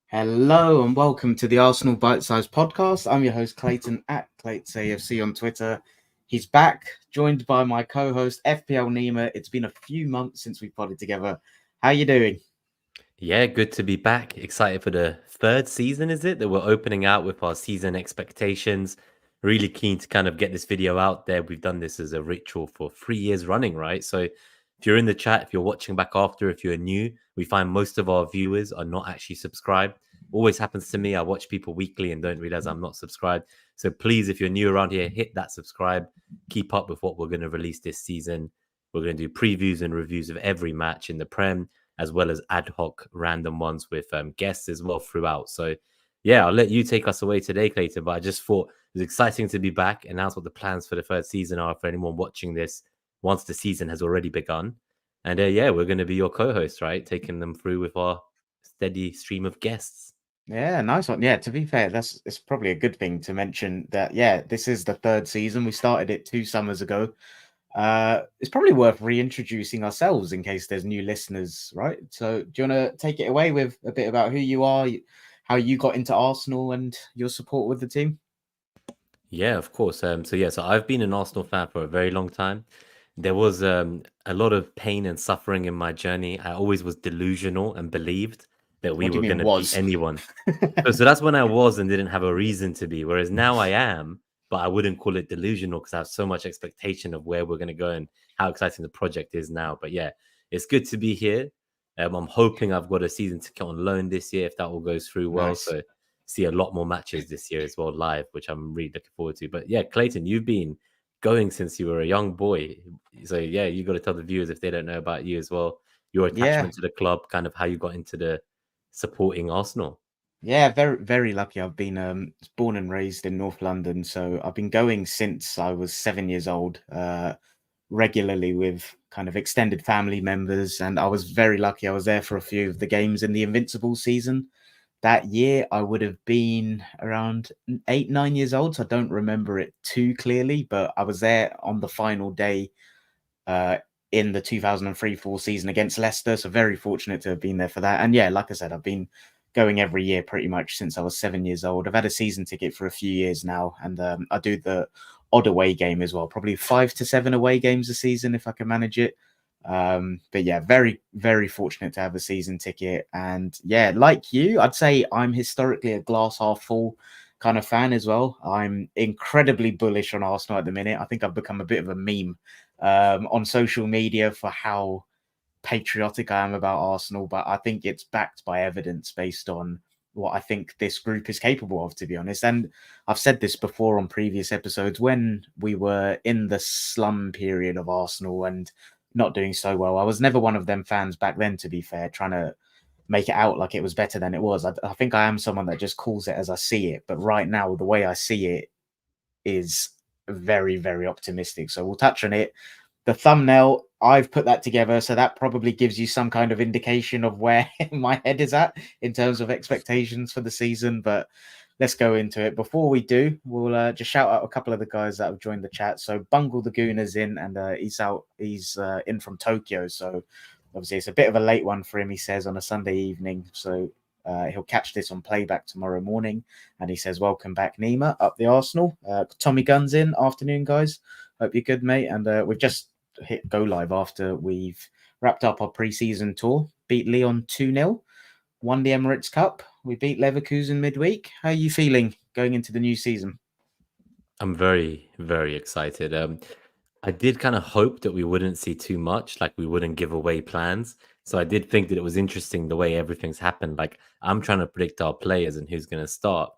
Hello and welcome to the Arsenal Bite Size Podcast. I'm your host Clayton at Clayton AFC on Twitter. He's back, joined by my co-host FPL Nima. It's been a few months since we potted together. How you doing? Yeah, good to be back. Excited for the third season, is it? That we're opening out with our season expectations. Really keen to kind of get this video out there. We've done this as a ritual for 3 years running, right? So if you're in the chat, if you're watching back after, if you're new, we find most of our viewers are not actually subscribed. Always happens to me. I watch people weekly and don't realize I'm not subscribed. So please, if you're new around here, hit that subscribe. Keep up with what we're going to release this season. We're going to do previews and reviews of every match in the Prem, as well as ad hoc random ones with guests as well throughout. So, yeah, I'll let you take us away today, Clayton. But I just thought it was exciting to be back, announce what the plans for the third season are for anyone watching this once the season has already begun. And yeah, we're going to be your co-host, right? Taking them through with our steady stream of guests. Yeah, nice one. Yeah, to be fair, it's probably a good thing to mention that, this is the third season. We started it 2 summers ago. It's probably worth reintroducing ourselves in case there's new listeners, right? So do you want to take it away with a bit about who you are, how you got into Arsenal and your support with the team? Yeah, of course. So I've been an Arsenal fan for a very long time. There was a lot of pain and suffering in my journey. I always was delusional and believed that we What do you were going mean to beat was? anyone. So that's when I was and didn't have a reason to be. Whereas now I am, but I wouldn't call it delusional because I have so much expectation of where we're going to go and how exciting the project is now. But yeah, it's good to be here. I'm hoping I've got a season ticket on loan this year if that all goes through well. Nice. So see a lot more matches this year as well live, which I'm really looking forward to. But yeah, Clayton, you've been going since you were a young boy. So yeah, you got to tell the viewers if they don't know about you as well, your Yeah. attachment to the club, kind of how you got into the supporting Arsenal. Yeah, very very lucky. I've been born and raised in North London, so I've been going since I was 7 years old, regularly with kind of extended family members, and I was very lucky. I was there for a few of the games in the Invincible season. That year, I would have been around 8, 9 years old, so I don't remember it too clearly, but I was there on the final day uh, in the 2003-4 season against Leicester. So very fortunate to have been there for that. And yeah, like I said, I've been going every year pretty much since I was 7 years old. I've had a season ticket for a few years now, and I do the odd away game as well, probably 5 to 7 away games a season if I can manage it. But yeah, very, very fortunate to have a season ticket. And yeah, like you, I'd say I'm historically a glass half full kind of fan as well. I'm incredibly bullish on Arsenal at the minute. I think I've become a bit of a meme on social media for how patriotic I am about Arsenal, but I think it's backed by evidence based on what I think this group is capable of, to be honest. And I've said this before on previous episodes when we were in the slum period of Arsenal and not doing so well. I was never one of them fans back then, to be fair, trying to make it out like it was better than it was. I think I am someone that just calls it as I see it. But right now, the way I see it is very, very optimistic. So we'll touch on it. The thumbnail, I've put that together, so that probably gives you some kind of indication of where my head is at in terms of expectations for the season. But let's go into it. Before we do, we'll just shout out a couple of the guys that have joined the chat. So Bungle the Gooner's in, and he's out. He's in from Tokyo, so obviously it's a bit of a late one for him. He says on a Sunday evening, so he'll catch this on playback tomorrow morning. And he says, "Welcome back, Nima, up the Arsenal." Tommy Guns in. Afternoon, guys. Hope you're good, mate. And we've just hit go live after we've wrapped up our pre-season tour. Beat Lyon 2-0. Won the Emirates Cup. We beat Leverkusen midweek. How are you feeling going into the new season? I'm very, very excited. I did kind of hope that we wouldn't see too much, like we wouldn't give away plans. So I did think that it was interesting the way everything's happened. Like I'm trying to predict our players and who's going to start.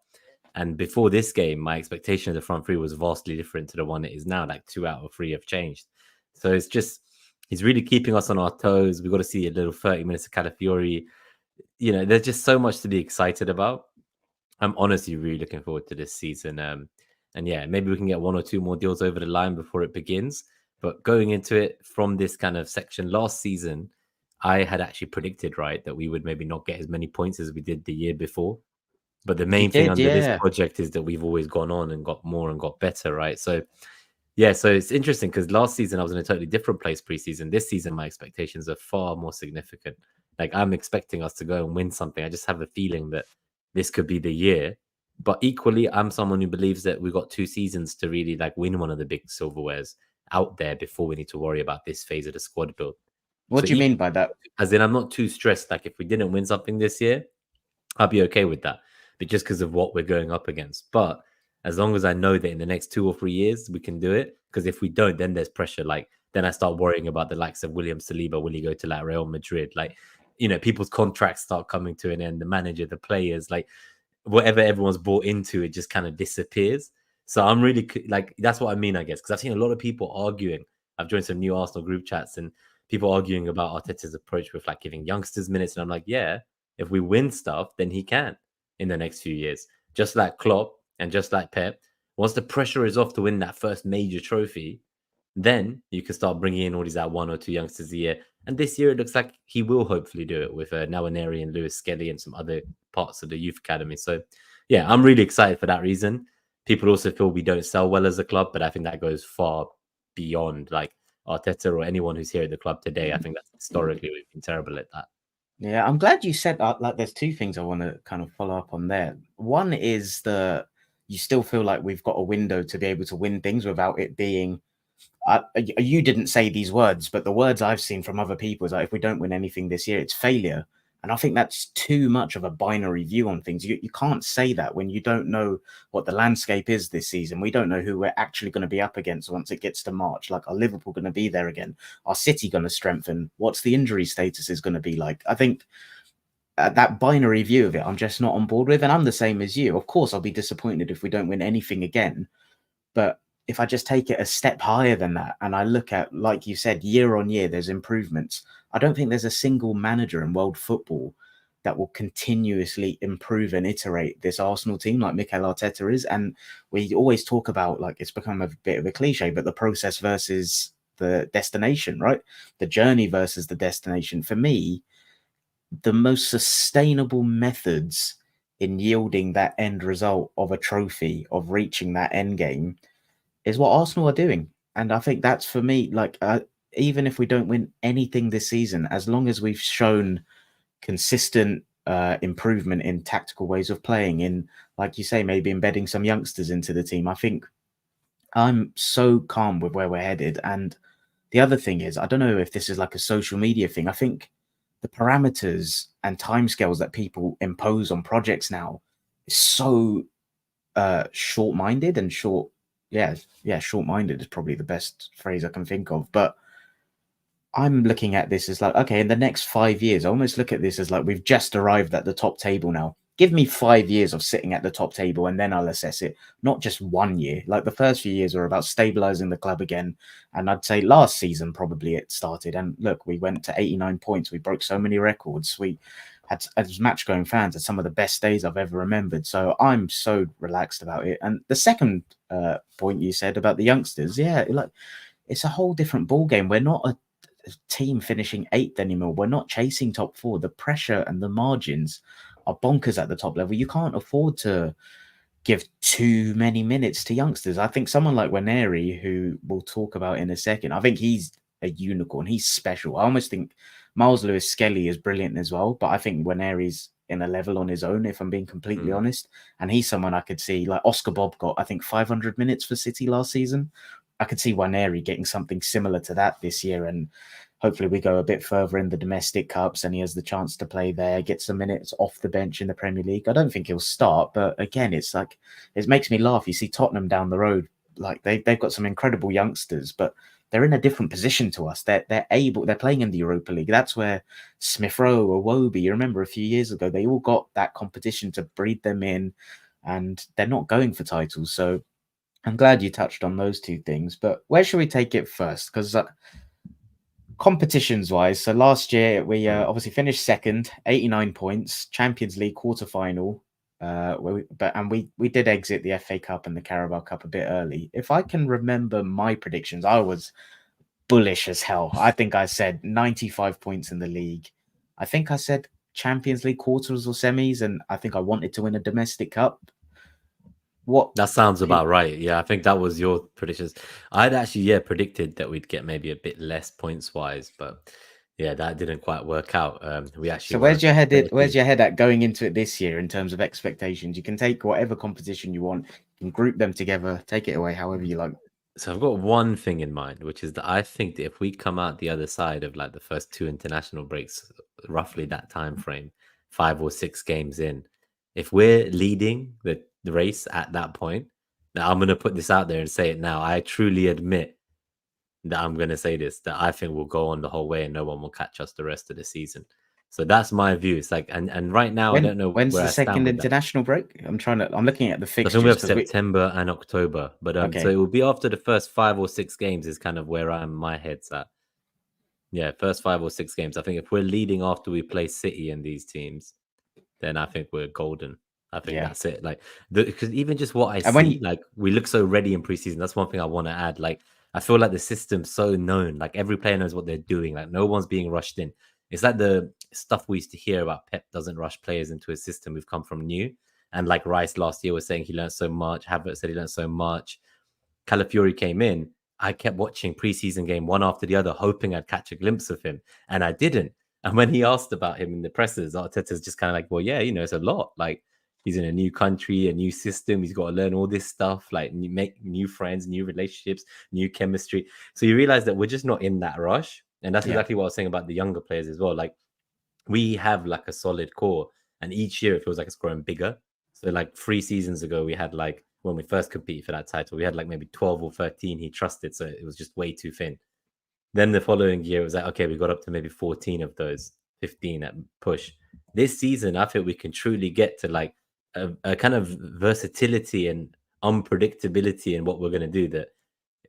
And before this game, my expectation of the front three was vastly different to the one it is now. Like 2 out of 3 have changed. So it's just, he's really keeping us on our toes. We've got to see a little 30 minutes of Calafiori. There's just so much to be excited about. I'm honestly really looking forward to this season. And yeah, maybe we can get 1 or 2 more deals over the line before it begins. But going into it from this kind of section last season, I had actually predicted, right, that we would maybe not get as many points as we did the year before. But the You main thing did, under this yeah. project is that we've always gone on and got more and got better, right? So yeah, so it's interesting because last season I was in a totally different place preseason. This season, my expectations are far more significant. Like I'm expecting us to go and win something. I just have a feeling that this could be the year. But equally, I'm someone who believes that we've got 2 seasons to really like win one of the big silverwares out there before we need to worry about this phase of the squad build. What So do you mean by that? as in, I'm not too stressed. Like if we didn't win something this year, I'll be okay with that. But just because of what we're going up against. But as long as I know that in the next 2 or 3 years we can do it, because if we don't, then there's pressure. Like then I start worrying about the likes of William Saliba. Will he go to like Real Madrid? Like, people's contracts start coming to an end. The manager, the players, like whatever everyone's bought into, it just kind of disappears. So I'm really like, that's what I mean, I guess, because I've seen a lot of people arguing. I've joined some new Arsenal group chats and people arguing about Arteta's approach with like giving youngsters minutes. And I'm like, yeah, if we win stuff, then he can in the next few years. Just like Klopp and just like Pep. Once the pressure is off to win that first major trophy, then you can start bringing in all these 1 or 2 youngsters a year. And this year, it looks like he will hopefully do it with Nwaneri and Lewis Skelly and some other parts of the youth academy. So, yeah, I'm really excited for that reason. People also feel we don't sell well as a club, but I think that goes far beyond like Arteta or anyone who's here at the club today. I think that historically we've been terrible at that. Yeah, I'm glad you said that. Like, there's two things I want to kind of follow up on there. One is you still feel like we've got a window to be able to win things without it being. You didn't say these words, but the words I've seen from other people is like, if we don't win anything this year, it's failure. And I think that's too much of a binary view on things. You can't say that when you don't know what the landscape is this season. We don't know who we're actually going to be up against once it gets to March. Like, are Liverpool going to be there again? Are City going to strengthen? What's the injury status is going to be like? I think that binary view of it, I'm just not on board with. And I'm the same as you. Of course, I'll be disappointed if we don't win anything again. But if I just take it a step higher than that and I look at, like you said, year on year, there's improvements. I don't think there's a single manager in world football that will continuously improve and iterate this Arsenal team like Mikel Arteta is. And we always talk about, like, it's become a bit of a cliche, but the process versus the destination, right? The journey versus the destination. For me, the most sustainable methods in yielding that end result of a trophy, of reaching that end game, is what Arsenal are doing. And I think that's, for me, like, even if we don't win anything this season, as long as we've shown consistent improvement in tactical ways of playing, in, like you say, maybe embedding some youngsters into the team, I think I'm so calm with where we're headed. And the other thing is, I don't know if this is like a social media thing. I think the parameters and timescales that people impose on projects now is so short-minded and short-minded is probably the best phrase I can think of. But I'm looking at this as like, okay, in the next 5 years, I almost look at this as like, we've just arrived at the top table now. Give me 5 years of sitting at the top table and then I'll assess it, not just 1 year. Like, the first few years were about stabilizing the club again. And I'd say last season, probably it started. And look, we went to 89 points. We broke so many records. We had, as match-going fans, had some of the best days I've ever remembered. So I'm so relaxed about it. And the second point you said about the youngsters, yeah, like, it's a whole different ballgame. We're not a team finishing 8th anymore. We're not chasing top 4. The pressure and the margins are bonkers at the top level. You can't afford to give too many minutes to youngsters. I think someone like Waneri, who we'll talk about in a second, I think he's a unicorn. He's special. I almost think Miles Lewis Skelly is brilliant as well, but I think Waneri's in a level on his own, if I'm being completely honest. And he's someone I could see, like Oscar Bob got, I think, 500 minutes for City last season. I could see Waneri getting something similar to that this year, and hopefully we go a bit further in the domestic cups and he has the chance to play there, get some minutes off the bench in the Premier League. I don't think he'll start, but again, it's like, it makes me laugh. You see Tottenham down the road, like they've got some incredible youngsters, but they're in a different position to us. They're playing in the Europa League. That's where Smith Rowe or Wobie, you remember a few years ago, they all got that competition to breed them in, and they're not going for titles. So I'm glad you touched on those two things, but where should we take it first? Because competitions wise, so last year we obviously finished second, 89 points, Champions League quarterfinal. We did exit the FA Cup and the Carabao Cup a bit early. If I can remember my predictions, I was bullish as hell. I think I said 95 points in the league. I think I said Champions League quarters or semis, and I think I wanted to win a domestic cup. That sounds about right. Yeah, I think that was your predictions. I'd actually predicted that we'd get maybe a bit less points wise, but yeah, that didn't quite work out. We actually So were where's your head? better Where's team. your head at going into it this year in terms of expectations? You can take whatever competition you want, you can group them together, take it away however you like. So I've got one thing in mind, which is that I think that if we come out the other side of like the first two international breaks, roughly that time frame, 5 or 6 games in, if we're leading the race at that point, now I'm gonna put this out there and say it now. I truly admit that I'm gonna say this, that I think we'll go on the whole way and no one will catch us the rest of the season. So that's my view. It's like, and right now I don't know When's where the I stand second with that. international break? I'm looking at the I think we fixtures have because we September and October, but so okay. it will be after the first 5 or 6 games is kind of where my head's at. Yeah, first 5 or 6 games. I think if we're leading after we play City and these teams, then I think we're golden. I think Yeah. that's it. Like, because even just what I And when see, like, we look so ready in preseason. That's one thing I want to add. Like, I feel like the system's so known. Like, every player knows what they're doing. Like, no one's being rushed in. It's like the stuff we used to hear about Pep doesn't rush players into his system. We've come from new. And like Rice last year was saying he learned so much. Havertz said he learned so much. Calafiori came in, I kept watching preseason game one after the other, hoping I'd catch a glimpse of him, and I didn't. And when he asked about him in the pressers, Arteta's just kind of like, well, yeah, it's a lot. Like, he's in a new country, a new system. He's got to learn all this stuff, like make new friends, new relationships, new chemistry. So you realize that we're just not in that rush. And that's yeah, exactly what I was saying about the younger players as well. Like, we have like a solid core, and each year it feels like it's growing bigger. So like 3 seasons ago, we had like when we first competed for that title, we had like maybe 12 or 13 he trusted, so it was just way too thin. Then the following year, it was like, okay, we got up to maybe 14 of those, 15 at push. This season, I feel we can truly get to like a kind of versatility and unpredictability in what we're going to do that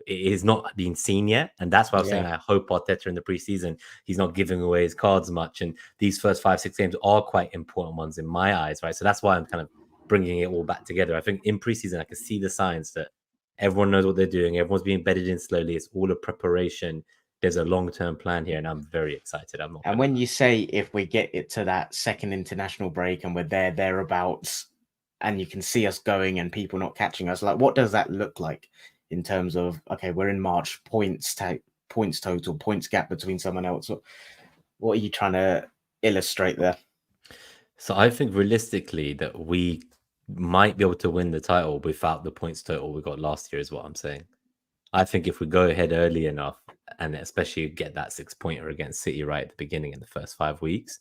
is not being seen yet. And that's why I was saying yeah. I hope Arteta in the preseason, he's not giving away his cards much. And these first 5, 6 games are quite important ones in my eyes, right? So that's why I'm kind of bringing it all back together. I think in preseason, I can see the signs that everyone knows what they're doing. Everyone's being bedded in slowly. It's all a preparation. There's a long-term plan here, and I'm very excited. I'm not And gonna when lie. you say if we get it to that second international break and we're thereabouts, and you can see us going and people not catching us, like what does that look like in terms of okay, we're in March, points total, points gap between someone else? What are you trying to illustrate there? So I think realistically that we might be able to win the title without the points total we got last year, is what I'm saying. I think if we go ahead early enough and especially get that 6 pointer against City right at the beginning in the first 5 weeks,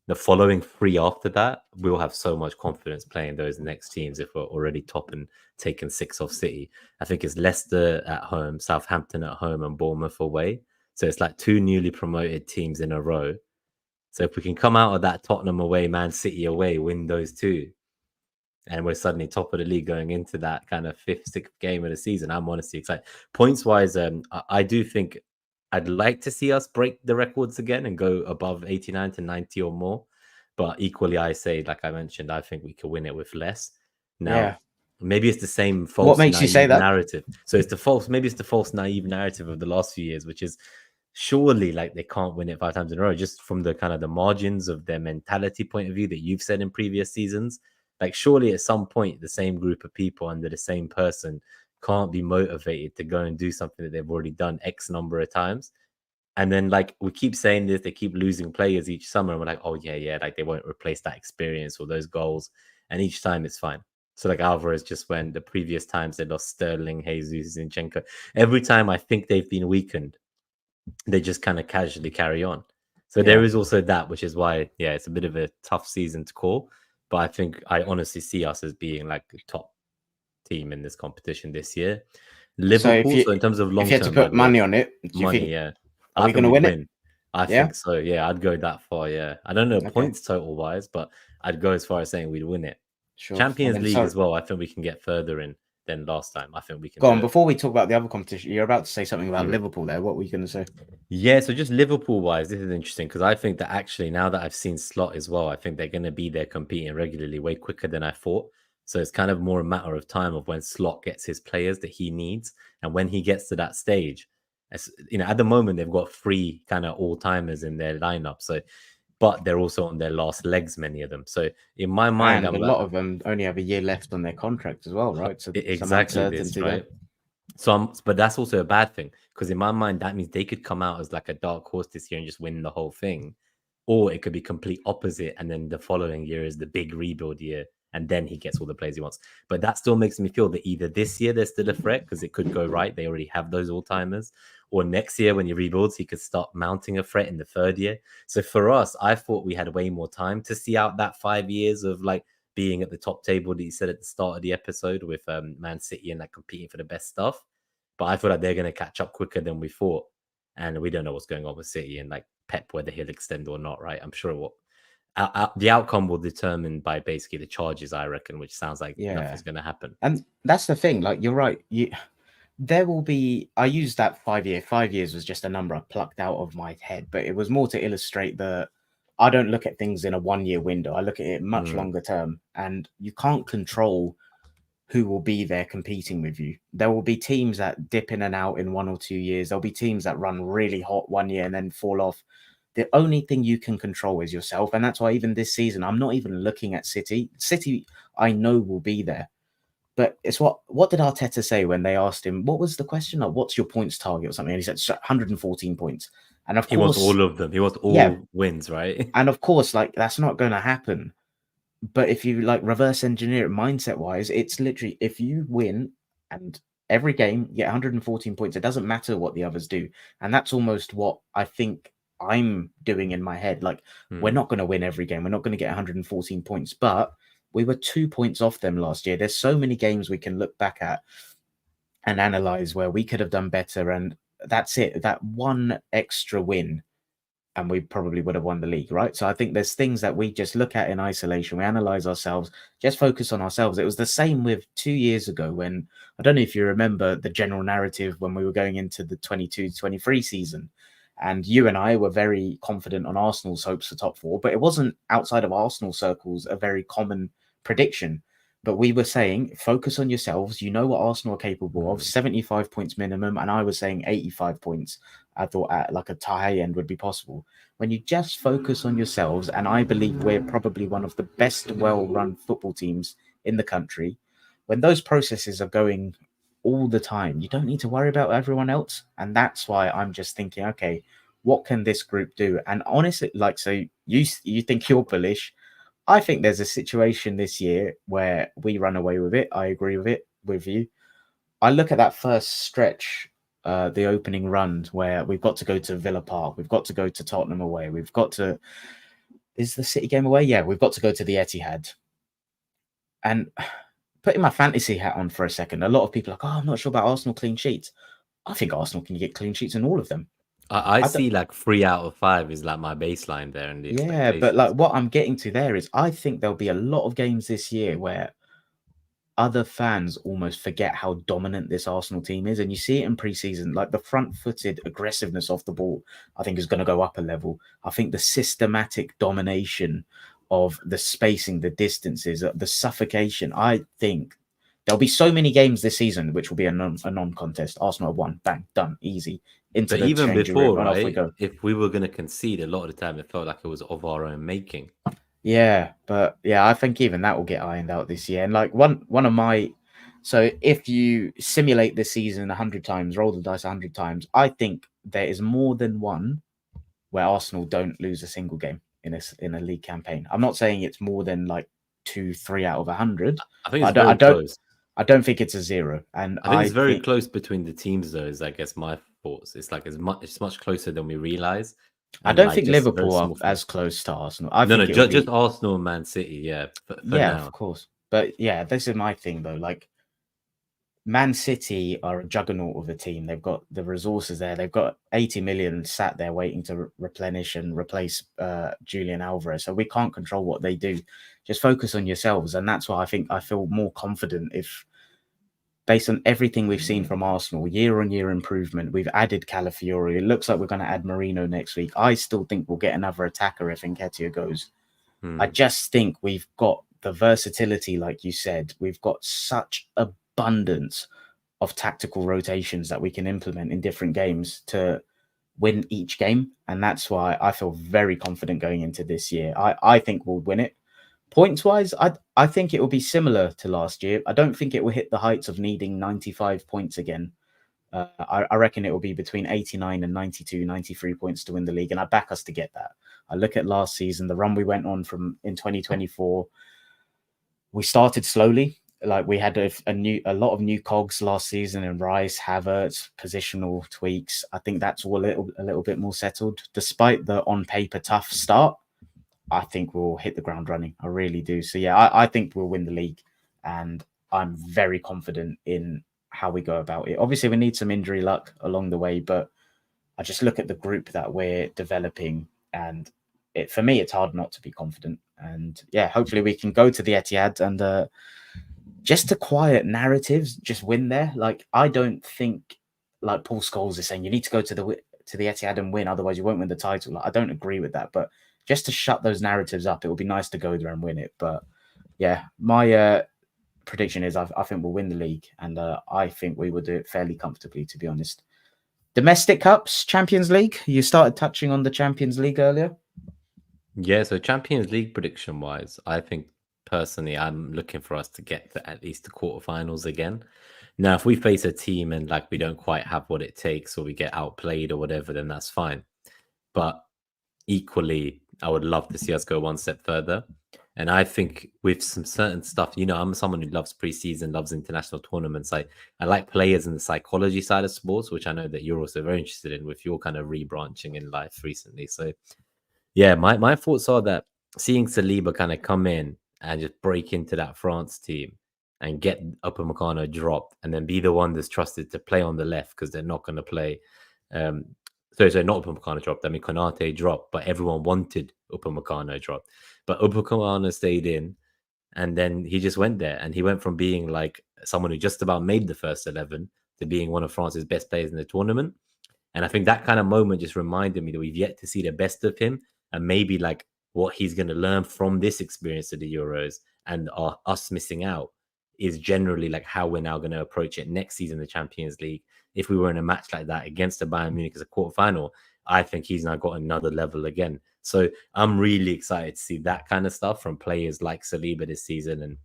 the following 3 after that, we'll have so much confidence playing those next teams if we're already top and taking 6 off City. I think it's Leicester at home, Southampton at home, and Bournemouth away. So it's like 2 newly promoted teams in a row. So if we can come out of that Tottenham away, Man City away, win those 2, and we're suddenly top of the league going into that kind of 5th, 6th game of the season, I'm honestly excited. Points wise, I do think I'd like to see us break the records again and go above 89 to 90 or more. But equally, I say, like I mentioned, I think we could win it with less. Now, Yeah. maybe it's the same What false makes you say naive that? narrative. So maybe it's the false naive narrative of the last few years, which is surely like they can't win it 5 times in a row, just from the kind of the margins of their mentality point of view that you've said in previous seasons. Like, surely at some point, the same group of people under the same person can't be motivated to go and do something that they've already done X number of times. And then, like, we keep saying this, they keep losing players each summer. And we're like, oh, yeah, like they won't replace that experience or those goals. And each time it's fine. So, like, Alvarez just went the previous times they lost Sterling, Jesus, Zinchenko. Every time I think they've been weakened, they just kind of casually carry on. So there Yeah. is also that, which is why, yeah, it's a bit of a tough season to call. But I think I honestly see us as being like a top team in this competition this year. So if Liverpool, you so in terms of if long you had to term, put I'd go money on it, do you money, think yeah. are I we going think to we'd win it? win. I Yeah. think so, yeah. I'd go that far, yeah. I don't know Okay. points total wise, but I'd go as far as saying we'd win it. Sure. And Champions then League so as well, I think we can get further in than last time. I think we can go do on. it. Before we talk about the other competition, you're about to say something about Mm. Liverpool there. What were you going to say? Yeah, so just Liverpool wise, this is interesting because I think that actually now that I've seen Slot as well, I think they're going to be there competing regularly way quicker than I thought. So it's kind of more a matter of time of when Slot gets his players that he needs, and when he gets to that stage, at the moment they've got 3 kind of all timers in their lineup. So, but they're also on their last legs, many of them. So in my mind, And I'm a like, lot of them only have a year left on their contract as well, right? So some exactly this, uncertainty there. right? But that's also a bad thing, because in my mind that means they could come out as like a dark horse this year and just win the whole thing, or it could be complete opposite, and then the following year is the big rebuild year, and then he gets all the players he wants. But that still makes me feel that either this year there's still a threat because it could go right, they already have those all timers, or next year when he rebuilds, he could start mounting a threat in the third year. So for us, I thought we had way more time to see out that 5 years of like being at the top table that you said at the start of the episode with Man City and like competing for the best stuff. But I feel like they're going to catch up quicker than we thought. And we don't know what's going on with City and like Pep, whether he'll extend or not, right? I'm sure the outcome will determine by basically the charges, I reckon, which sounds like nothing's going to happen. And that's the thing. Like, you're right. There will be. I used that 5 year. 5 years was just a number I plucked out of my head, but it was more to illustrate that I don't look at things in a 1 year window. I look at it much longer term, and you can't control who will be there competing with you. There will be teams that dip in and out in 1 or 2 years. There'll be teams that run really hot 1 year and then fall off. The only thing you can control is yourself. And that's why even this season, I'm not even looking at City. City, I know, will be there. But it's what did Arteta say when they asked him, what was the question? Like, what's your points target or something? And he said 114 points. And of he course, wants all of them. He wants all wins, right? And of course, like, that's not going to happen. But if you like reverse engineer it mindset wise, it's literally, if you win and every game you get 114 points, it doesn't matter what the others do. And that's almost what I think I'm doing in my head. Like, we're not going to win every game. We're not going to get 114 points, but we were 2 points off them last year. There's so many games we can look back at and analyze where we could have done better. And that's it. That one extra win, and we probably would have won the league, right? So I think there's things that we just look at in isolation. We analyze ourselves, just focus on ourselves. It was the same with 2 years ago when, I don't know if you remember the general narrative when we were going into the 22-23 season. And you and I were very confident on Arsenal's hopes for top four, but it wasn't outside of Arsenal circles a very common prediction. But we were saying, focus on yourselves. You know what Arsenal are capable of, 75 points minimum. And I was saying 85 points. I thought at like a high end would be possible. When you just focus on yourselves, and I believe we're probably one of the best well-run football teams in the country, when those processes are going all the time, you don't need to worry about everyone else. And that's why I'm just thinking, okay, what can this group do? And honestly, like, so you think you're bullish. I think there's a situation this year where we run away with it. I agree with it with you. I look at that first stretch, the opening run, where we've got to go to Villa Park, we've got to go to Tottenham away, we've got to, is the City game away? Yeah, we've got to go to the Etihad. And putting my fantasy hat on for a second, a lot of people are like, oh, I'm not sure about Arsenal clean sheets. I think Arsenal can get clean sheets in all of them. I see like 3 out of 5 is like my baseline there. And but like what I'm getting to there is, I think there'll be a lot of games this year where other fans almost forget how dominant this Arsenal team is. And you see it in pre-season, like the front-footed aggressiveness off the ball, I think is going to go up a level. I think the systematic domination of the spacing, the distances, the suffocation, I think there'll be so many games this season which will be a non-contest. Arsenal have won, bang, done, easy. Into but the even changing before, room, and right, off we go. if we were going to concede, a lot of the time it felt like it was of our own making. Yeah, but yeah, I think even that will get ironed out this year. And like one of my, so if you simulate this season 100 times, roll the dice 100 times, I think there is more than one where Arsenal don't lose a single game in a league campaign. I'm not saying it's more than like 2-3 out of 100. I think it's very close. I don't think it's a zero. And I think it's very close between the teams, though, is I guess my thoughts. It's like it's much closer than we realize. I don't think Liverpool are as close to Arsenal. Just Arsenal and Man City, yeah. For now. Of course. But yeah, this is my thing though. Like, Man City are a juggernaut of a team. They've got the resources there. They've got 80 million sat there waiting to replenish and replace Julian Alvarez. So we can't control what they do. Just focus on yourselves. And that's why I think I feel more confident if, based on everything we've seen from Arsenal, year-on-year improvement, we've added Calafiori. It looks like we're going to add Marino next week. I still think we'll get another attacker if Nketiah goes. I just think we've got the versatility, like you said. We've got such abundance of tactical rotations that we can implement in different games to win each game. And that's why I feel very confident going into this year. I think we'll win it. Points-wise, I think it will be similar to last year. I don't think it will hit the heights of needing 95 points again. I reckon it will be between 89 and 92, 93 points to win the league, and I back us to get that. I look at last season, the run we went on from in 2024. We started slowly. Like we had a lot of new cogs last season in Rice, Havertz, positional tweaks. I think that's all a little bit more settled. Despite the on paper tough start, I think we'll hit the ground running. I really do. So yeah, I think we'll win the league, and I'm very confident in how we go about it. Obviously, we need some injury luck along the way, but I just look at the group that we're developing, and for me, it's hard not to be confident. And yeah, hopefully we can go to the Etihad and just to quiet narratives, just win there. Like I don't think, like Paul Scholes is saying, you need to go to the Etihad and win, otherwise you won't win the title. Like, I don't agree with that, but just to shut those narratives up, it would be nice to go there and win it. But yeah, my prediction is I think we'll win the league, and I think we will do it fairly comfortably, to be honest. Domestic cups, Champions League. You started touching on the Champions League earlier. Yeah, so Champions League prediction wise, I think personally I'm looking for us to get to at least the quarterfinals again. Now, if we face a team and like we don't quite have what it takes, or we get outplayed or whatever, then that's fine. But equally, I would love to see us go one step further. And I think with some certain stuff, you know, I'm someone who loves preseason, loves international tournaments. I like players in the psychology side of sports, which I know that you're also very interested in with your kind of rebranching in life recently. So yeah, my thoughts are that seeing Saliba kind of come in and just break into that France team and get Upamecano dropped, and then be the one that's trusted to play on the left because they're not going to play. Um, so not Upamecano dropped. I mean, Konate dropped, but everyone wanted Upamecano dropped. But Upamecano stayed in, and then he just went there, and he went from being like someone who just about made the first 11 to being one of France's best players in the tournament. And I think that kind of moment just reminded me that we've yet to see the best of him, and maybe like what he's going to learn from this experience of the Euros and us missing out is generally like how we're now going to approach it next season, the Champions League. If we were in a match like that against the Bayern Munich as a quarterfinal, I think he's now got another level again. So I'm really excited to see that kind of stuff from players like Saliba this season, and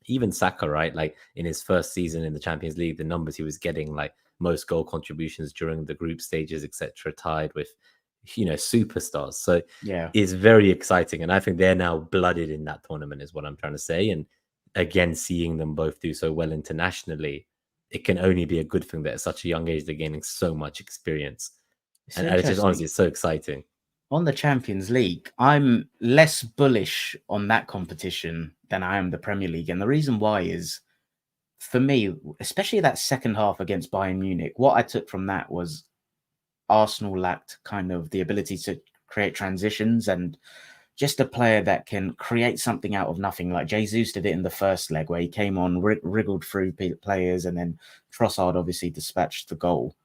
even Saka, right? Like in his first season in the Champions League, the numbers he was getting, like most goal contributions during the group stages, etc., tied with, you know, superstars. So yeah, it's very exciting, and I think they're now blooded in that tournament, is what I'm trying to say. And again, seeing them both do so well internationally, it can only be a good thing that at such a young age they're gaining so much experience. And it's just honestly, it's so exciting. On the Champions League, I'm less bullish on that competition than I am the Premier League. And the reason why is, for me, especially that second half against Bayern Munich, what I took from that was Arsenal lacked kind of the ability to create transitions, and just a player that can create something out of nothing. Like Jesus did it in the first leg, where he came on, wriggled through players, and then Trossard obviously dispatched the goal.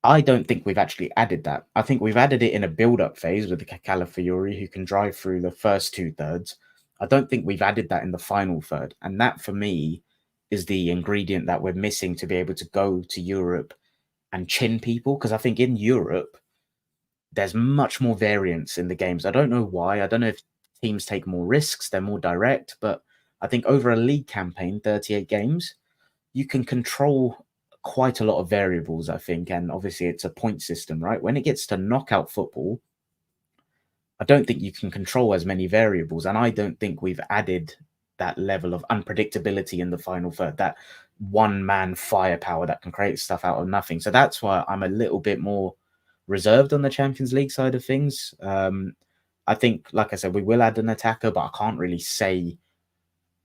I don't think we've actually added that. I think we've added it in a build-up phase with the Calafiori, who can drive through the first 2/3. I don't think we've added that in the final third. And that, for me, is the ingredient that we're missing to be able to go to Europe and chin people. Because I think in Europe, there's much more variance in the games. I don't know why. I don't know if teams take more risks, they're more direct. But I think over a league campaign, 38 games, you can control quite a lot of variables, I think. And obviously it's a point system, right? When it gets to knockout football, I don't think you can control as many variables. And I don't think we've added that level of unpredictability in the final third, that one-man firepower that can create stuff out of nothing. So that's why I'm a little bit more reserved on the Champions League side of things. I think, like I said, we will add an attacker, but I can't really say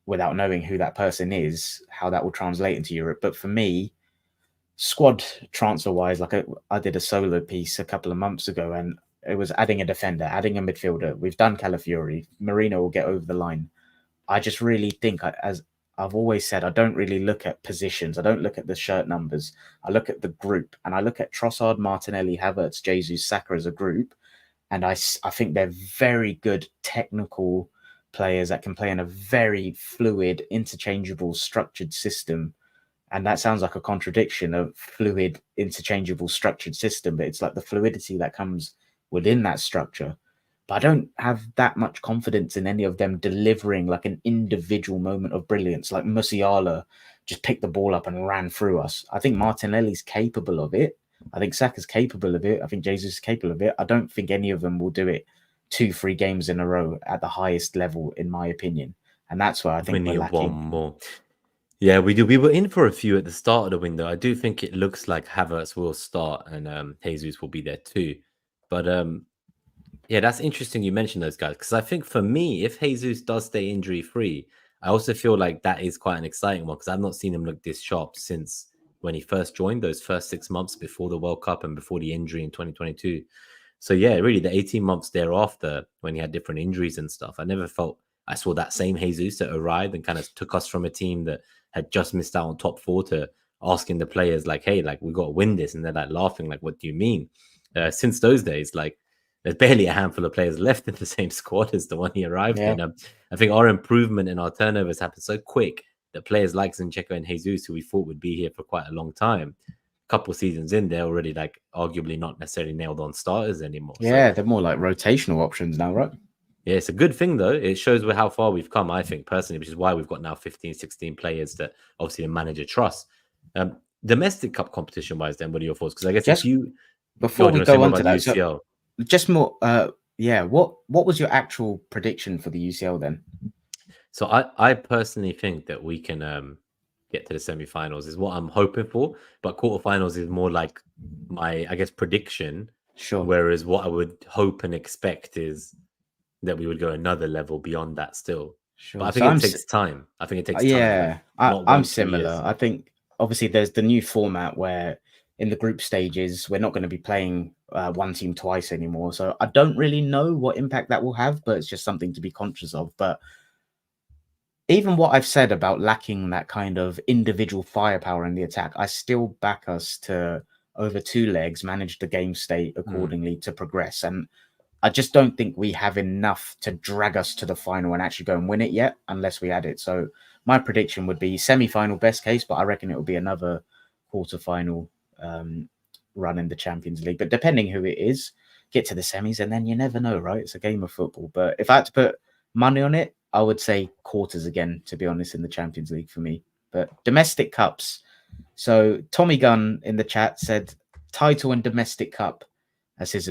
without knowing who that person is how that will translate into Europe. But for me, squad transfer wise, like I did a solo piece a couple of months ago, and it was adding a defender, adding a midfielder. We've done Calafiori. Marino will get over the line. I just really think, as I've always said, I don't really look at positions. I don't look at the shirt numbers. I look at the group, and I look at Trossard, Martinelli, Havertz, Jesus, Saka as a group. And I think they're very good technical players that can play in a very fluid, interchangeable, structured system. And that sounds like a contradiction of fluid, interchangeable, structured system, but it's like the fluidity that comes within that structure. But I don't have that much confidence in any of them delivering like an individual moment of brilliance, like Musiala just picked the ball up and ran through us. I think Martinelli's capable of it. I think Saka's capable of it. I think Jesus is capable of it. I don't think any of them will do it 2-3 games in a row at the highest level, in my opinion. And that's where I think We we're need one lacking. more. Yeah, we do. We were in for a few at the start of the window. I do think it looks like Havertz will start and Jesus will be there too. But yeah, that's interesting you mentioned those guys, because I think for me, if Jesus does stay injury free, I also feel like that is quite an exciting one, because I've not seen him look this sharp since when he first joined, those first 6 months before the World Cup and before the injury in 2022. So yeah, really the 18 months thereafter when he had different injuries and stuff, I never felt I saw that same Jesus that arrived and kind of took us from a team that had just missed out on top 4 to asking the players like, hey, like we got to win this. And they're like laughing, like, what do you mean? Since those days, like there's barely a handful of players left in the same squad as the one he arrived in. I think our improvement in our turnovers happened so quick that players like Zinchenko and Jesus, who we thought would be here for quite a long time, couple seasons in, they're already like arguably not necessarily nailed on starters anymore. Yeah, so, they're more like rotational options now, right? Yeah, it's a good thing though. It shows how far we've come, I think, personally, which is why we've got now 15, 16 players that obviously the manager trusts. Domestic cup competition wise, then what are your thoughts? Because I guess Just if you before we go on to that, UCL. so just more yeah, what was your actual prediction for the UCL then? So I personally think that we can get to the semi-finals is what I'm hoping for, but quarterfinals is more like my, I guess, prediction. Sure. Whereas what I would hope and expect is that we would go another level beyond that still. Sure. But I think it takes time. I think it takes time. Yeah, like, I'm similar. I think obviously there's the new format where in the group stages we're not going to be playing one team twice anymore. So I don't really know what impact that will have, but it's just something to be conscious of. But even what I've said about lacking that kind of individual firepower in the attack, I still back us to over 2 legs manage the game state accordingly to progress. And I just don't think we have enough to drag us to the final and actually go and win it yet, unless we add it. So my prediction would be semi-final best case, but I reckon it will be another quarter-final run in the Champions League. But depending who it is, get to the semis, and then you never know, right? It's a game of football. But if I had to put money on it, I would say quarters again, to be honest, in the Champions League for me. But domestic cups. So Tommy Gunn in the chat said title and domestic cup as his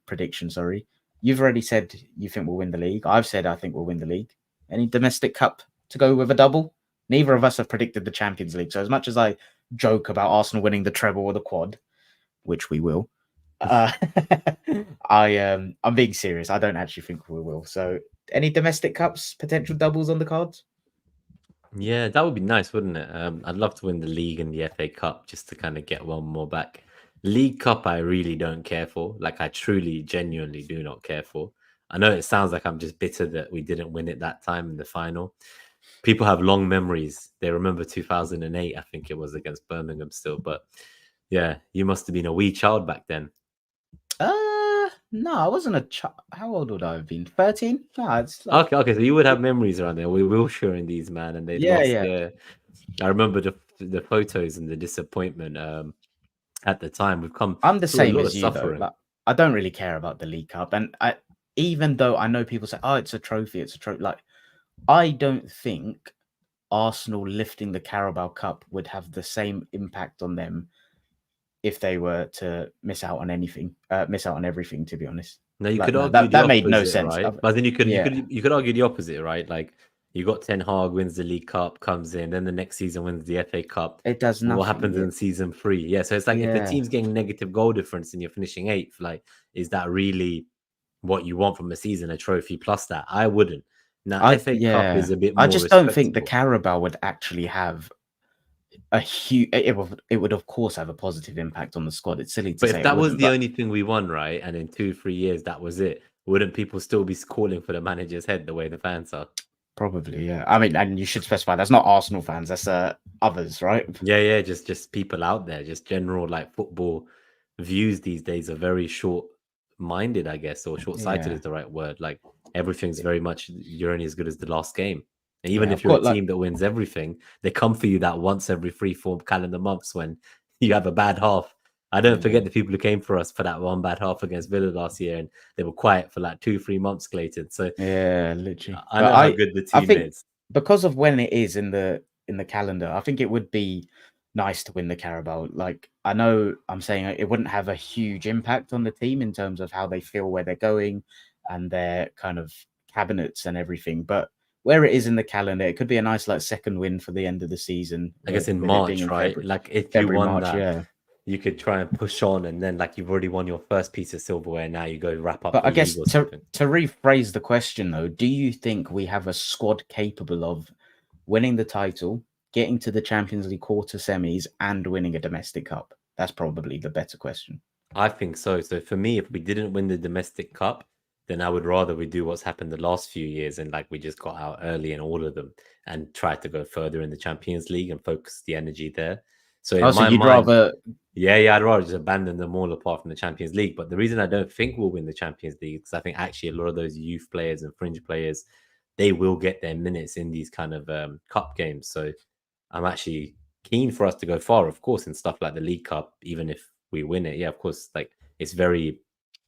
prediction. Sorry, you've already said you think we'll win the league. I've said I think we'll win the league. Any domestic cup to go with a double? Neither of us have predicted the Champions League. So as much as I joke about Arsenal winning the treble or the quad, which we will, I'm being serious. I don't actually think we will. So any domestic cups, potential doubles on the cards? Yeah, that would be nice, wouldn't it? I'd love to win the league and the FA Cup just to kind of get one more back. League Cup, I really don't care for. Like, I truly, genuinely do not care for. I know it sounds like I'm just bitter that we didn't win it that time in the final. People have long memories. They remember 2008, I think it was, against Birmingham still. But yeah, you must have been a wee child back then. No, I wasn't a child. How old would I have been? 13? No, it's like... Okay. So you would have memories around there. We were sharing these, man, and they lost their... I remember the photos and the disappointment at the time. I'm the same as you, though. Like, I don't really care about the League Cup. And even though I know people say, oh, it's a trophy. Like, I don't think Arsenal lifting the Carabao Cup would have the same impact on them if they were to miss out on everything, to be honest. No, you could argue that made no sense, right? But then you could argue the opposite, right? Like, you got Ten Hag wins the League Cup, comes in, then the next season wins the FA Cup. It does nothing. What happens in season 3? Yeah, so it's like if the team's getting negative goal difference and you're finishing 8th, like, is that really what you want from a season, a trophy plus that? I wouldn't. Now, FA Cup is a bit more... I just don't think the Carabao would actually have a huge... It would, of course, have a positive impact on the squad. It's silly to say. But if that was the only thing we won, right, and in 2-3 years that was it, wouldn't people still be calling for the manager's head the way the fans are? Probably, yeah. I mean, and you should specify that's not Arsenal fans, that's others, right? Yeah, just people out there, just general, like, football views these days are very short-minded, I guess, or short-sighted is the right word. Like, everything's very much, you're only as good as the last game. And even if you're a team that wins everything, they come for you that once every 3-4 calendar months when you have a bad half. I don't forget the people who came for us for that one bad half against Villa last year, and they were quiet for like 2-3 months, Clayton. So yeah, literally. I know how good the team is. Because of when it is in the in the calendar, I think it would be nice to win the Carabao. Like, I know I'm saying it wouldn't have a huge impact on the team in terms of how they feel where they're going and their kind of cabinets and everything, but where it is in the calendar, it could be a nice like second win for the end of the season. I guess in With it being March, in right? Like if you February, won March, that, yeah. you could try and push on, and then like you've already won your first piece of silverware. Now you go wrap up But the I league guess or something. to rephrase the question though, do you think we have a squad capable of winning the title, getting to the Champions League quarter semis, and winning a domestic cup? That's probably the better question. I think so. So for me, if we didn't win the domestic cup, then I would rather we do what's happened the last few years and like we just got out early in all of them and tried to go further in the Champions League and focus the energy there. So in Oh, so my you'd mind, rather? yeah, I'd rather just abandon them all apart from the Champions League. But the reason I don't think we'll win the Champions League is I think actually a lot of those youth players and fringe players, they will get their minutes in these kind of cup games. So I'm actually keen for us to go far, of course, in stuff like the League Cup, even if we win it. Yeah, of course, like it's very